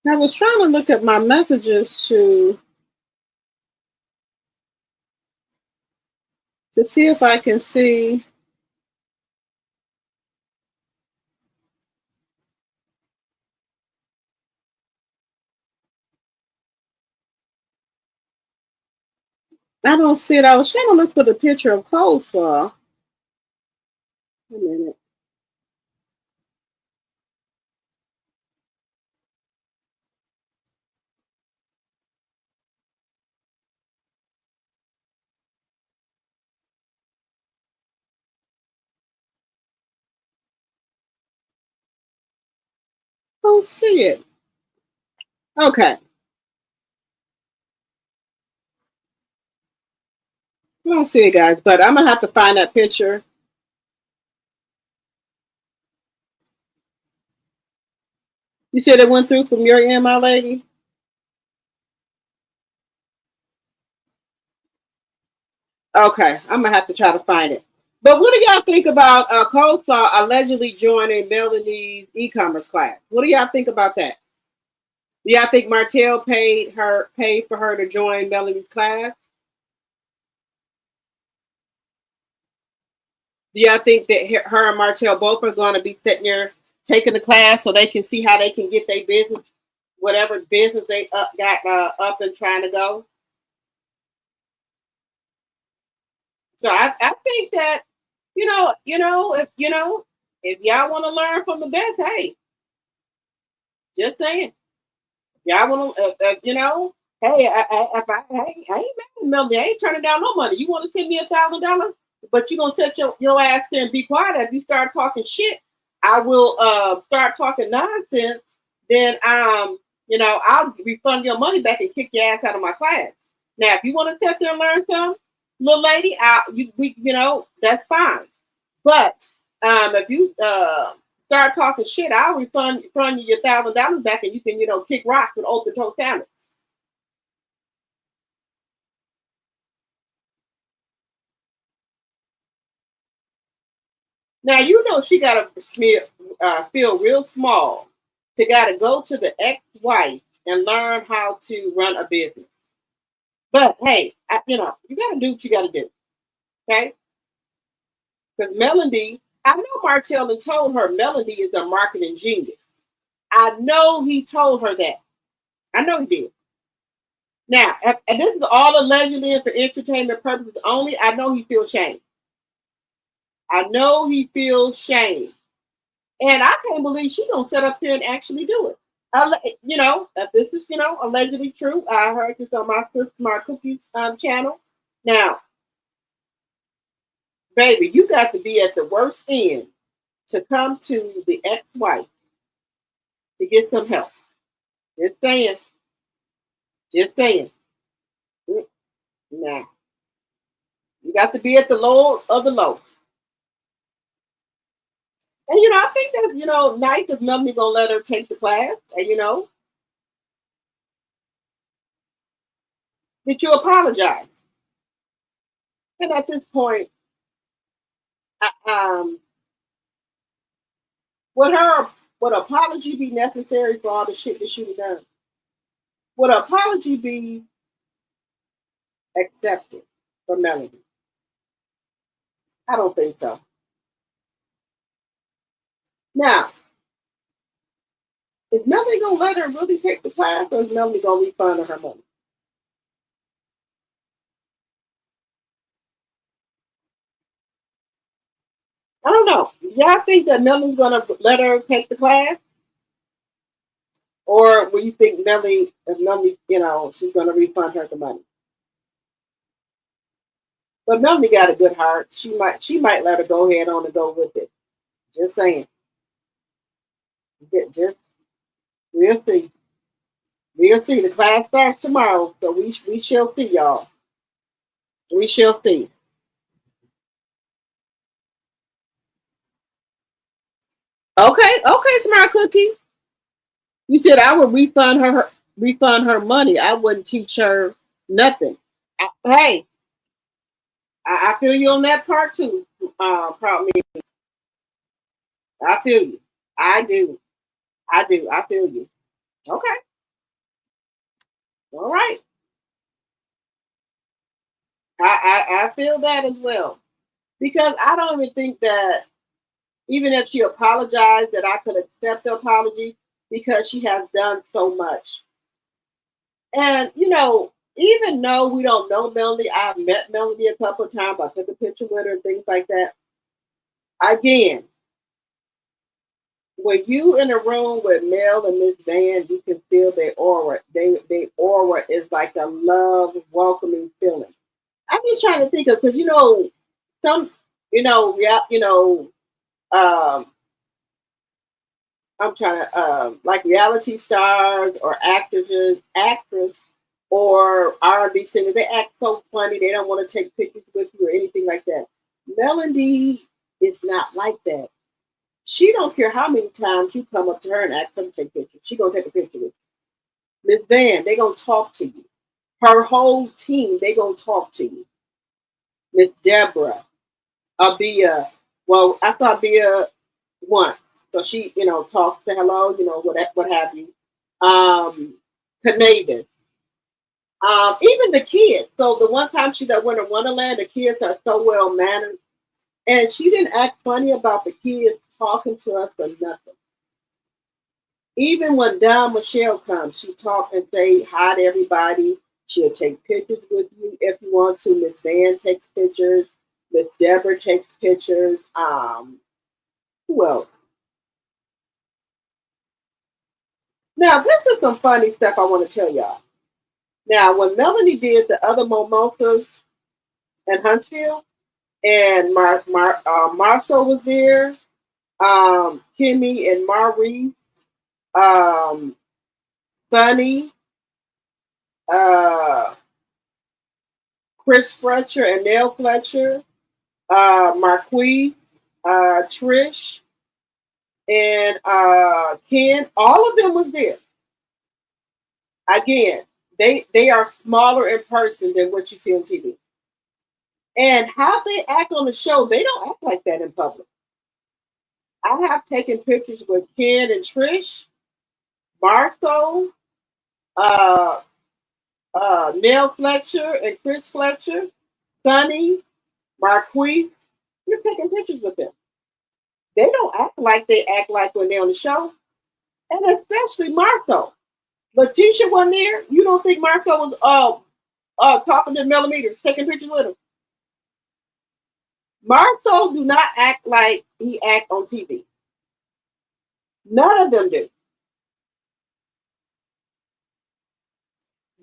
I was trying to look at my messages to see if I can see. I don't see it. I was trying to look for the picture of coleslaw. Wait a minute. I don't see it. Okay. I don't see it, guys, but I'm gonna have to find that picture. You said it went through from your end, my lady? Okay, I'm gonna have to try to find it. But what do y'all think about Coleslaw allegedly joining Melanie's e-commerce class? What do y'all think about that? Do y'all think Martell paid for her to join Melanie's class? Do y'all think that her and Martell both are going to be sitting there taking the class so they can see how they can get their business, whatever business they got up and trying to go? So I think that if y'all want to learn from the best, hey, just saying. Y'all want to, hey, I ain't mad at Melody. I ain't turning down no money. You want to send me $1,000, but you gonna set your ass there and be quiet. If you start talking shit, I will start talking nonsense. Then I'll refund your money back and kick your ass out of my class. Now, if you want to sit there and learn something, little lady, that's fine. But if you start talking shit, I'll refund you your $1,000 back, and you can kick rocks with open toe sandals. Now she got to feel real small to got to go to the ex-wife and learn how to run a business. But hey, you got to do what you got to do, okay? Because Melody, I know Martell told her Melody is a marketing genius. I know he told her that. I know he did. Now, and this is all allegedly and for entertainment purposes only. I know he feels shame. I know he feels shame. And I can't believe she gonna sit up here and actually do it. If this is allegedly true, I heard this on my sister Smart Cookies channel. Now, baby, you got to be at the worst end to come to the ex-wife to get some help. Just saying. Just saying. Nah, you got to be at the low of the low. And I think that's nice if Melanie gonna let her take the class. And that you apologize. And at this point, um, would apology be necessary for all the shit that she done? Would apology be accepted for Melanie? I don't think so. Now, is Melanie gonna let her really take the class, or is Melanie gonna refund her money? I don't know. Y'all think that Melanie's gonna let her take the class, or will you think if Melanie, she's gonna refund her the money? But Melanie got a good heart. She might let her go ahead on and go with it. Just saying. Just we'll see. We'll see. The class starts tomorrow, so we shall see, y'all. We shall see. Okay, smart cookie. You said I would refund her money. I wouldn't teach her nothing. Hey, I feel you on that part too. Probably. I feel you. I do. I do. I feel you. Okay. All right. I feel that as well. Because I don't even think that even if she apologized that I could accept the apology because she has done so much. And even though we don't know Melanie, I've met Melanie a couple of times. I took a picture with her and things like that. Again, when you in a room with Mel and Miss Van, you can feel their aura. They aura is like a love, welcoming feeling. I'm just trying to think of because some um, I'm trying to like reality stars or actress or R&B singers. They act so funny. They don't want to take pictures with you or anything like that. Melody is not like that. She don't care how many times you come up to her and ask her to take pictures. She gonna take a picture with you. Miss Van, they gonna talk to you. Her whole team, they gonna talk to you. Miss Deborah, Abia. Well, I saw Abia once, so she, talks, say hello, what have you. Canavis. Even the kids. So the one time she that went to Wonderland, the kids are so well mannered, and she didn't act funny about the kids talking to us or nothing. Even when Don Michelle comes, she talk and say hi to everybody. She'll take pictures with you if you want to. Miss Van takes pictures. Miss Deborah takes pictures. Who else? Now this is some funny stuff I want to tell y'all. Now when Melanie did the other mimosas in Huntsville, and Marcel was there, Kimmy and Marie, um, Sunny, uh, Chris Fletcher and Nell Fletcher, Marquise, Trish, and Ken. All of them was there. Again, they are smaller in person than what you see on TV. And how they act on the show, they don't act like that in public. I have taken pictures with Ken and Trish, Marceau, uh, Nell Fletcher and Chris Fletcher, Sonny, Marquise. You're taking pictures with them. They don't act like they act like when they're on the show, and especially Marceau. Letitia wasn't there. You don't think Marceau was talking to millimeters, taking pictures with him? Marceau do not act like he act on TV. None of them do.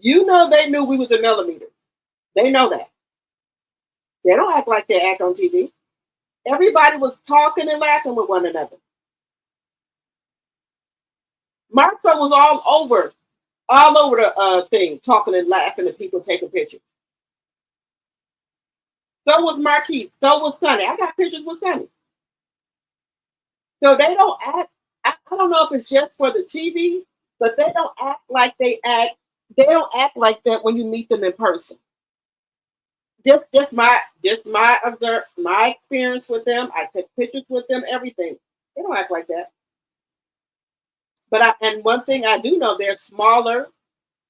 They knew we was in millimeters. They know that. They don't act like they act on TV. Everybody was talking and laughing with one another. Marceau was all over the thing, talking and laughing and people taking pictures. So was Marquise. So was Sonny. I got pictures with Sonny. So they don't act. I don't know if it's just for the TV, but they don't act like they act. They don't act like that when you meet them in person. My experience with them. I take pictures with them. Everything. They don't act like that. And one thing I do know, they're smaller.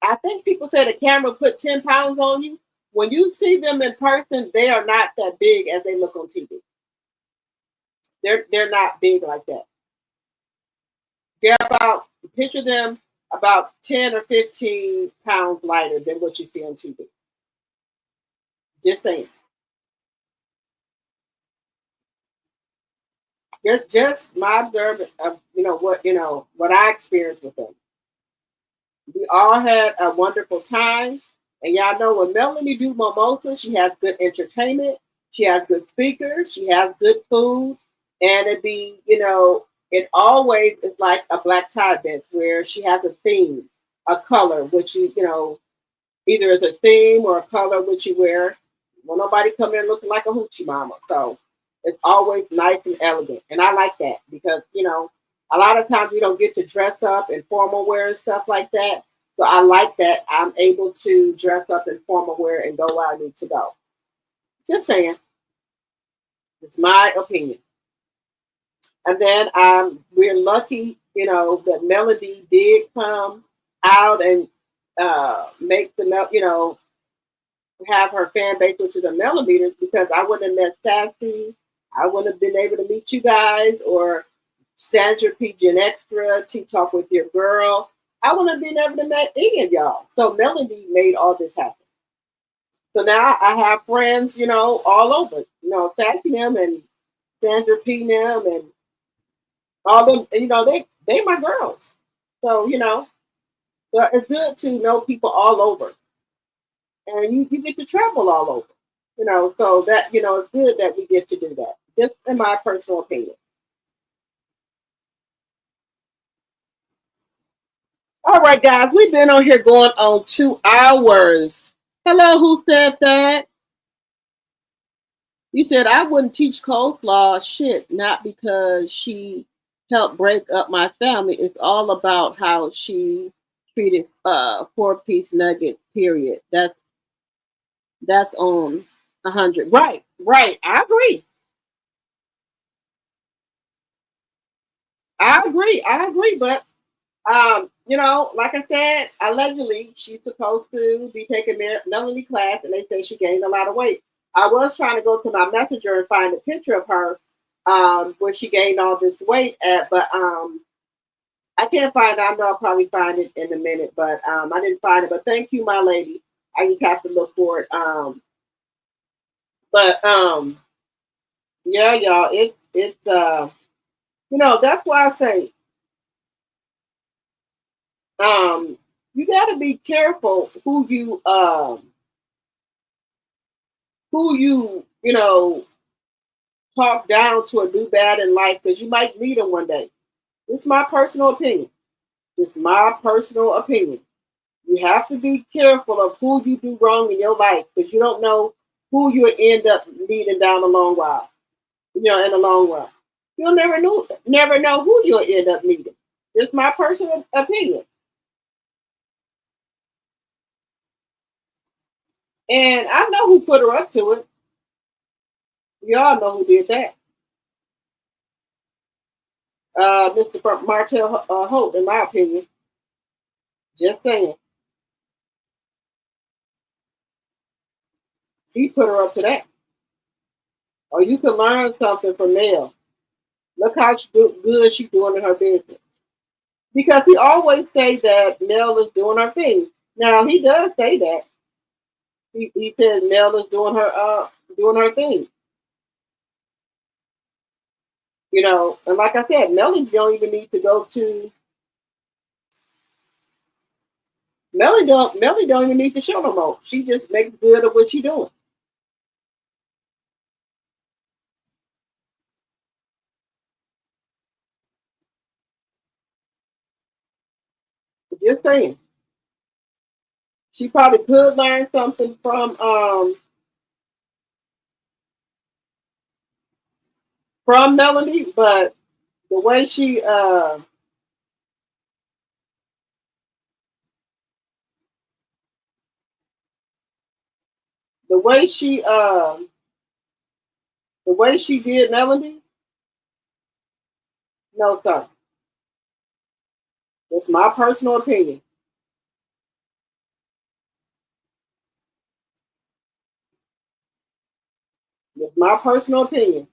I think people say the camera put 10 pounds on you. When you see them in person, they are not that big as they look on TV. They're not big like that. They're about picture them about 10 or 15 pounds lighter than what you see on TV. Just saying. Just my observation of what I experienced with them. We all had a wonderful time. And y'all know when Melanie do mimosa, she has good entertainment, she has good speakers, she has good food, and it always is like a black tie dance where she has a theme, a color, which either is a theme or a color which you wear. Well, nobody come in looking like a hoochie mama. So it's always nice and elegant. And I like that because, a lot of times we don't get to dress up in formal wear and stuff like that. So I like that I'm able to dress up in formal wear and go where I need to go. Just saying. It's my opinion. And then we're lucky, that Melody did come out and make the have her fan base, which is a millimeters, because I wouldn't have met Sassy. I wouldn't have been able to meet you guys, or Sandra P. Gen Extra, Tea Talk with Your Girl. I wouldn't have been able to meet any of y'all. So Melody made all this happen. So now I have friends, all over. Sassy them and Sandra P. them and all them. They my girls. So so it's good to know people all over, and you get to travel all over. So that it's good that we get to do that. Just in my personal opinion. All right, guys, we've been on here going on 2 hours. Hello, who said that? You said I wouldn't teach coleslaw. Shit, not because she helped break up my family. It's all about how she treated 4-piece nuggets. Period. That's on 100. Right, right. I agree. I agree. I agree. But like I said, allegedly she's supposed to be taking Melanie class, and they say she gained a lot of weight. I was trying to go to my messenger and find a picture of her where she gained all this weight at, but I can't find it. I know I'll probably find it in a minute, but I didn't find it. But thank you, my lady. I just have to look for it. But yeah, y'all, it's that's why I say you got to be careful who talk down to or do bad in life, because you might need them one day. This is my personal opinion. Just my personal opinion. You have to be careful of who you do wrong in your life, because you don't know who you'll end up needing down the long while. In the long run. You'll never know who you'll end up needing. Just my personal opinion. And I know who put her up to it. Y'all know who did that. Mr. Martell Holt, in my opinion. Just saying. He put her up to that. Or you can learn something from Mel. Look how good she's doing in her business. Because he always say that Mel is doing her thing. Now he does say that. He says Mel is doing her thing. And like I said, Melly don't even need to go to Melly don't even need to show no more. She just makes good of what she doing. Just saying. She probably could learn something from Melanie, but the way she the way she the way she did Melanie, no sir. That's my personal opinion. That's my personal opinion.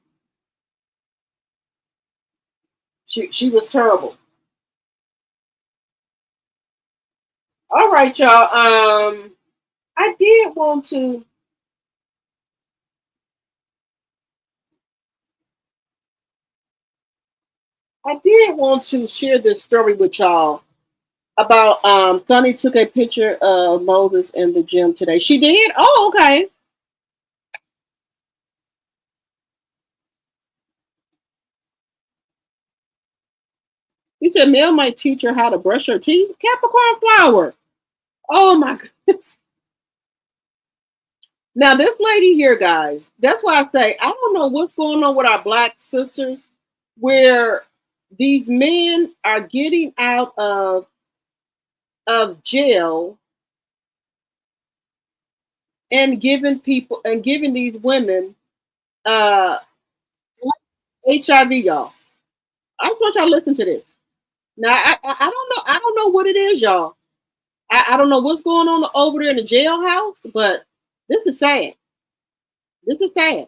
She was terrible. All right, y'all. I did want to share this story with y'all about Sunny took a picture of Moses in the gym today. She did? Oh, okay. He said Mel might teach her how to brush her teeth. Capricorn flower. Oh my goodness. Now this lady here, guys, that's why I say I don't know what's going on with our black sisters, where these men are getting out of jail and giving these women uh HIV, y'all. I just want y'all to listen to this. Now I don't know what it is, y'all. I don't know what's going on over there in the jailhouse, but this is sad. This is sad.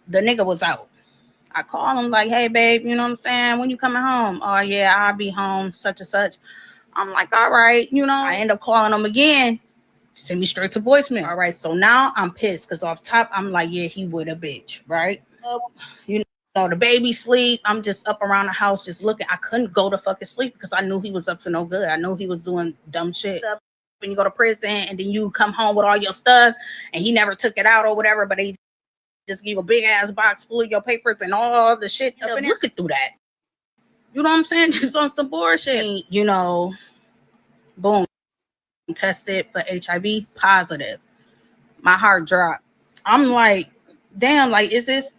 The nigga was out. I call him like, hey, babe, you know what I'm saying? When you coming home? Oh, yeah, I'll be home, such and such. I'm like, all right, you know. I end up calling him again. Send me straight to voicemail. All right, so now I'm pissed because off top, I'm like, yeah, he would a bitch, right? You know, the baby sleep. I'm just up around the house just looking. I couldn't go to fucking sleep because I knew he was up to no good. I knew he was doing dumb shit. When you go to prison and then you come home with all your stuff and he never took it out or whatever, but he just give a big ass box full of your papers and all the shit up in there. Looking through that. You know what I'm saying? Just on some bullshit. You know, boom, tested for HIV, positive. My heart dropped. I'm like, damn, like, is this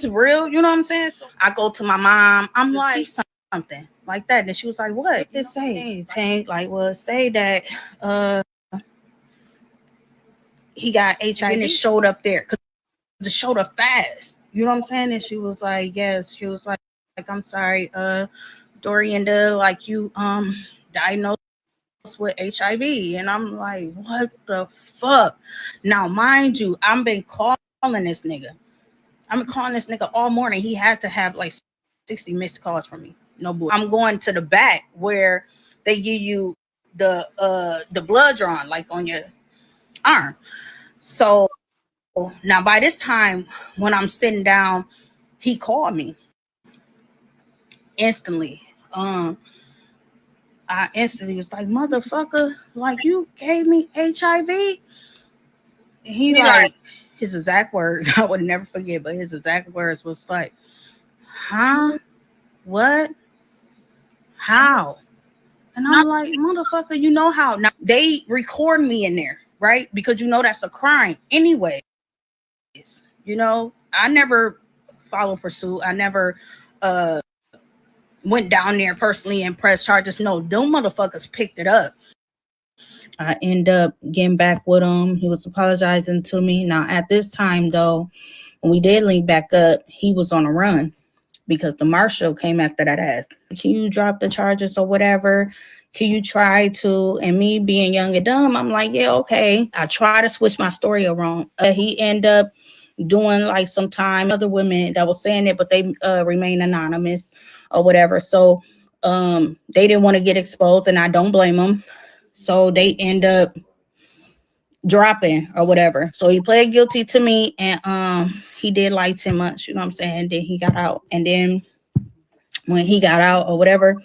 real? You know what I'm saying? So I go to my mom. I'm like, something like that. And she was like, what? This say? Like, well, say that he got HIV and it showed up there. Because it showed up fast. You know what I'm saying? And she was like, yes. She was like, I'm sorry, Dorianda, like you diagnosed with HIV. And I'm like, what the fuck? Now, mind you, I've been calling this nigga. I've been calling this nigga all morning. He had to have like 60 missed calls from me. No bullshit. I'm going to the back where they give you the blood drawn, like on your arm. So now by this time, when I'm sitting down, he called me instantly. I instantly was like, motherfucker, like you gave me HIV. He like, his exact words, I would never forget, but his exact words was like, huh? What? How? And I'm like, motherfucker, you know how. Now they record me in there, right? Because you know that's a crime anyway. You know, I never followed pursuit. I never went down there personally and pressed charges. No, them motherfuckers picked it up. I end up getting back with him. He was apologizing to me. Now, at this time, though, when we did link back up, he was on a run because the marshal came after that ass. Can you drop the charges or whatever? Can you try to? And me being young and dumb, I'm like, yeah, okay. I try to switch my story around. He end up doing like some time. Other women that was saying it, but they remain anonymous or whatever. So they didn't want to get exposed, and I don't blame them. So they end up dropping or whatever. So he pled guilty to me, and he did like 10 months, you know what I'm saying? Then he got out. And then when he got out or whatever,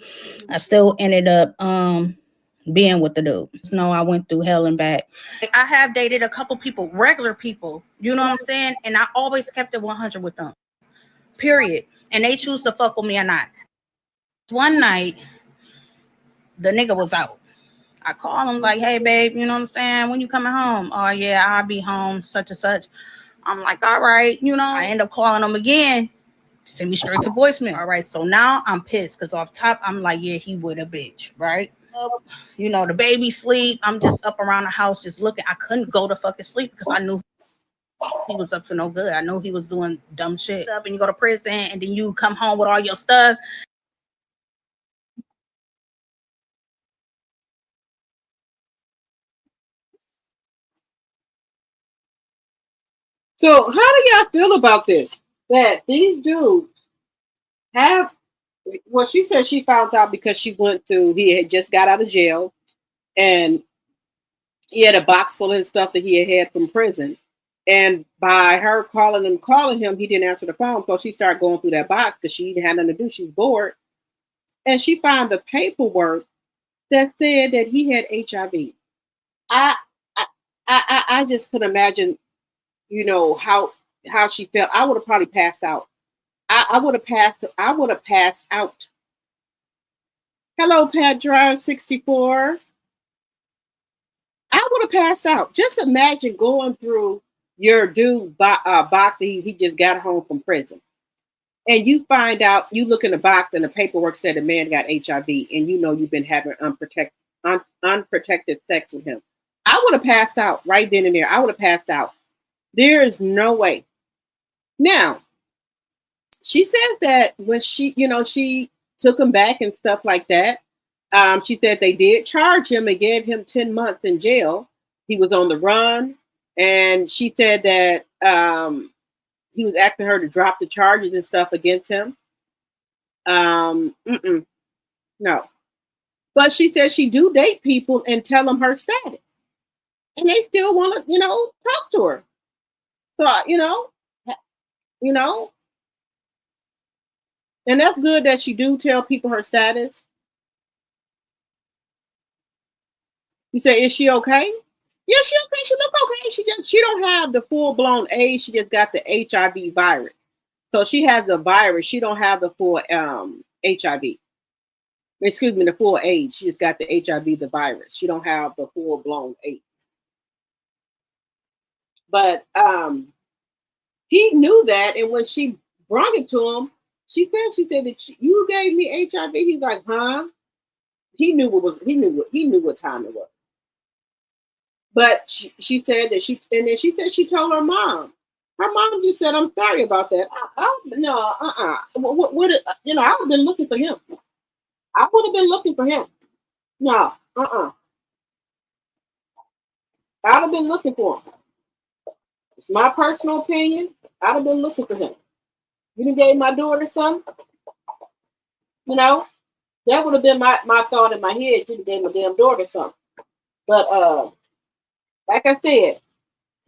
I still ended up being with the dude. No, I went through hell and back. I have dated a couple people, regular people, you know what I'm saying? And I always kept it 100 with them. Period. And they choose to fuck with me or not. One night, the nigga was out. I call him like, hey, babe, you know what I'm saying? When you coming home? Oh, yeah, I'll be home, such and such. I'm like, all right, you know. I end up calling him again. Send me straight to voicemail. All right, so now I'm pissed because off top, I'm like, yeah, he would a bitch, right? You know, the baby sleep. I'm just up around the house just looking. I couldn't go to fucking sleep because I knew he was up to no good. I knew he was doing dumb shit. And you go to prison and then you come home with all your stuff. So how do y'all feel about this? That these dudes have, well, she said she found out because she went through, he had just got out of jail and he had a box full of stuff that he had from prison. And by her calling him, he didn't answer the phone. So she started going through that box because she had nothing to do. She's bored. And she found the paperwork that said that he had HIV. I I just couldn't imagine, you know, how she felt. I would have probably passed out. I would have passed. I would have passed out. Hello, Pat Drive 64. I would have passed out. Just imagine going through your dude box that he just got home from prison. And you find out, you look in the box and the paperwork said the man got HIV and you know you've been having unprotected sex with him. I would have passed out right then and there. I would have passed out. There is no way. Now, she says that when she, you know, she took him back and stuff like that. She said they did charge him and gave him 10 months in jail. He was on the run. And she said that he was asking her to drop the charges and stuff against him. No. But she said she do date people and tell them her status. And they still want to, talk to her. So, you know, and that's good that she do tell people her status. You say, is she okay? Yeah, she okay. She look okay. She don't have the full blown AIDS. She just got the HIV virus. So she has the virus. She don't have the full HIV. Excuse me, the full AIDS. She just got the HIV, the virus. She don't have the full blown AIDS. But he knew that, and when she brought it to him, she said that you gave me HIV. He's like, huh? He knew what time it was. But she said that she said she told her mom. Her mom just said, "I'm sorry about that." What I would have been looking for him. I would have been looking for him. No, I'd have been looking for him. It's my personal opinion. I'd have been looking for him. You done gave my daughter some. That would have been my thought in my head. You done gave my damn daughter something. But like I said,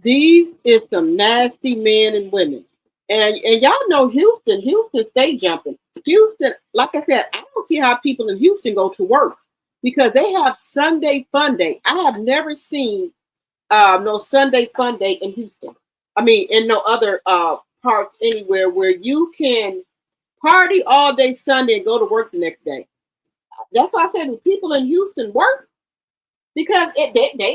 these is some nasty men and women. And y'all know Houston stay jumping. Houston, like I said, I don't see how people in Houston go to work because they have Sunday fun day. I have never seen no Sunday fun day in Houston. I mean, in no other parts anywhere where you can party all day Sunday and go to work the next day. That's why I said when people in Houston work, because it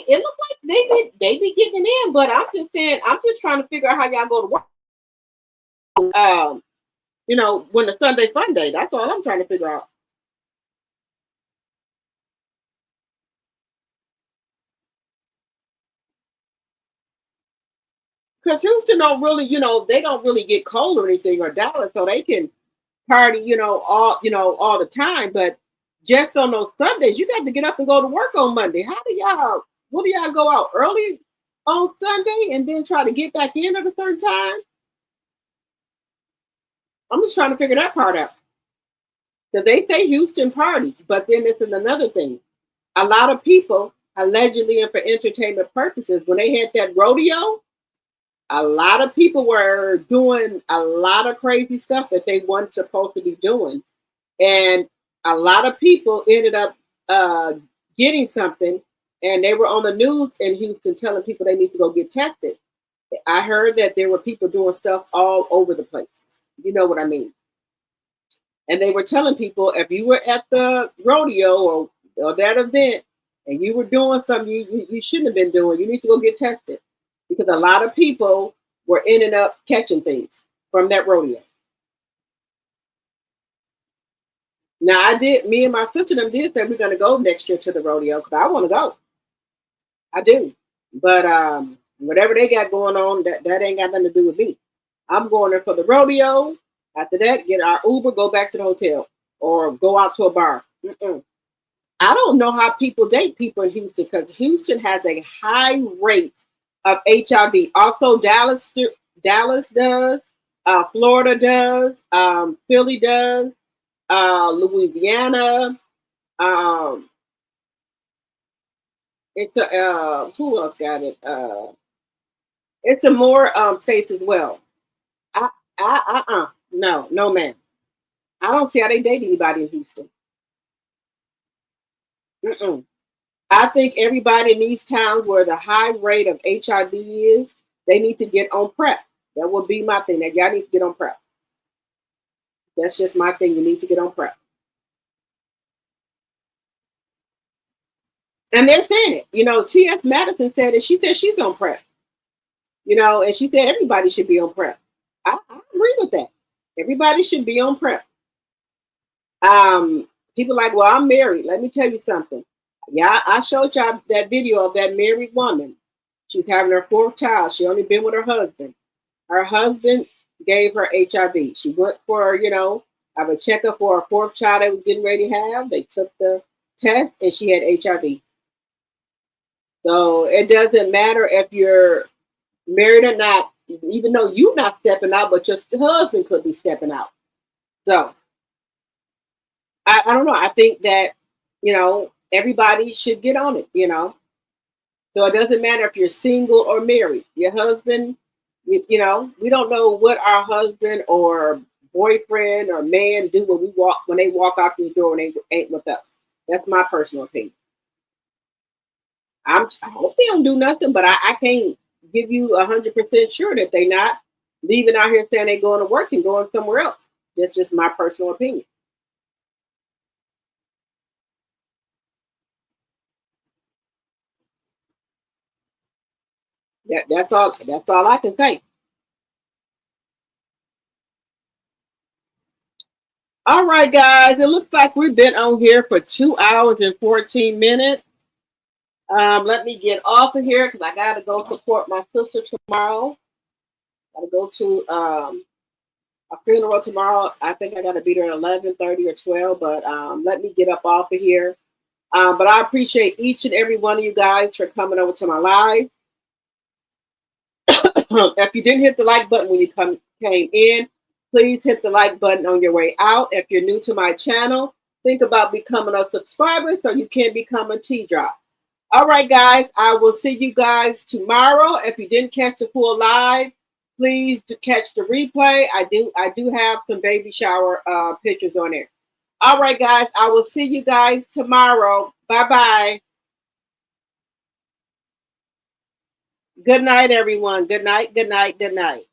look like they be getting in, but I'm just saying, I'm just trying to figure out how y'all go to work. When the Sunday fun day, that's all I'm trying to figure out. Because Houston don't really, they don't really get cold or anything, or Dallas, so they can party, all the time. But just on those Sundays, you got to get up and go to work on Monday. What do y'all go out early on Sunday and then try to get back in at a certain time? I'm just trying to figure that part out. Because they say Houston parties, but then this is another thing. A lot of people, allegedly and for entertainment purposes, when they had that rodeo, a lot of people were doing a lot of crazy stuff that they weren't supposed to be doing. And a lot of people ended up getting something, and they were on the news in Houston telling people they need to go get tested. I heard that there were people doing stuff all over the place. You know what I mean? And they were telling people, if you were at the rodeo or that event and you were doing something you shouldn't have been doing, you need to go get tested. Because a lot of people were ending up catching things from that rodeo. Now, me and my sister them did say we're going to go next year to the rodeo because I want to go. I do. But whatever they got going on, that ain't got nothing to do with me. I'm going there for the rodeo. After that, get our Uber, go back to the hotel or go out to a bar. I don't know how people date people in Houston because Houston has a high rate of HIV. Also, Dallas does, Florida does, Philly does, Louisiana. It's who else got it? It's some more states as well. No, man. I don't see how they date anybody in Houston. I think everybody in these towns where the high rate of HIV is, they need to get on PrEP. That would be my thing. That y'all need to get on PrEP. That's just my thing. You need to get on PrEP. And they're saying it. T.S. Madison said it. She said she's on PrEP. And she said everybody should be on PrEP. I agree with that. Everybody should be on PrEP. People like, well, I'm married. Let me tell you something. Yeah, I showed y'all that video of that married woman. She's having her 4th child. She only been with her husband. Her husband gave her HIV. She went for, have a checkup for her 4th child they was getting ready to have. They took the test and she had HIV. So it doesn't matter if you're married or not, even though you're not stepping out, but your husband could be stepping out. So I don't know. I think that, everybody should get on it, So it doesn't matter if you're single or married. Your husband, we don't know what our husband or boyfriend or man do when they walk out this door and they ain't with us. That's my personal opinion. I hope they don't do nothing, but I can't give you 100% sure that they not leaving out here saying they going to work and going somewhere else. That's just my personal opinion. That's all. That's all I can say. All right, guys. It looks like we've been on here for 2 hours and 14 minutes. Let me get off of here because I gotta go support my sister tomorrow. Gotta go to a funeral tomorrow. I think I gotta be there at 11:30 or 12. But let me get up off of here. But I appreciate each and every one of you guys for coming over to my live. If you didn't hit the like button when you came in, please hit the like button on your way out. If you're new to my channel, think about becoming a subscriber so you can become a T-Drop. All right, guys, I will see you guys tomorrow. If you didn't catch the full live, please catch the replay. I do have some baby shower pictures on there. All right, guys, I will see you guys tomorrow. Bye-bye. Good night, everyone. Good night, good night, good night.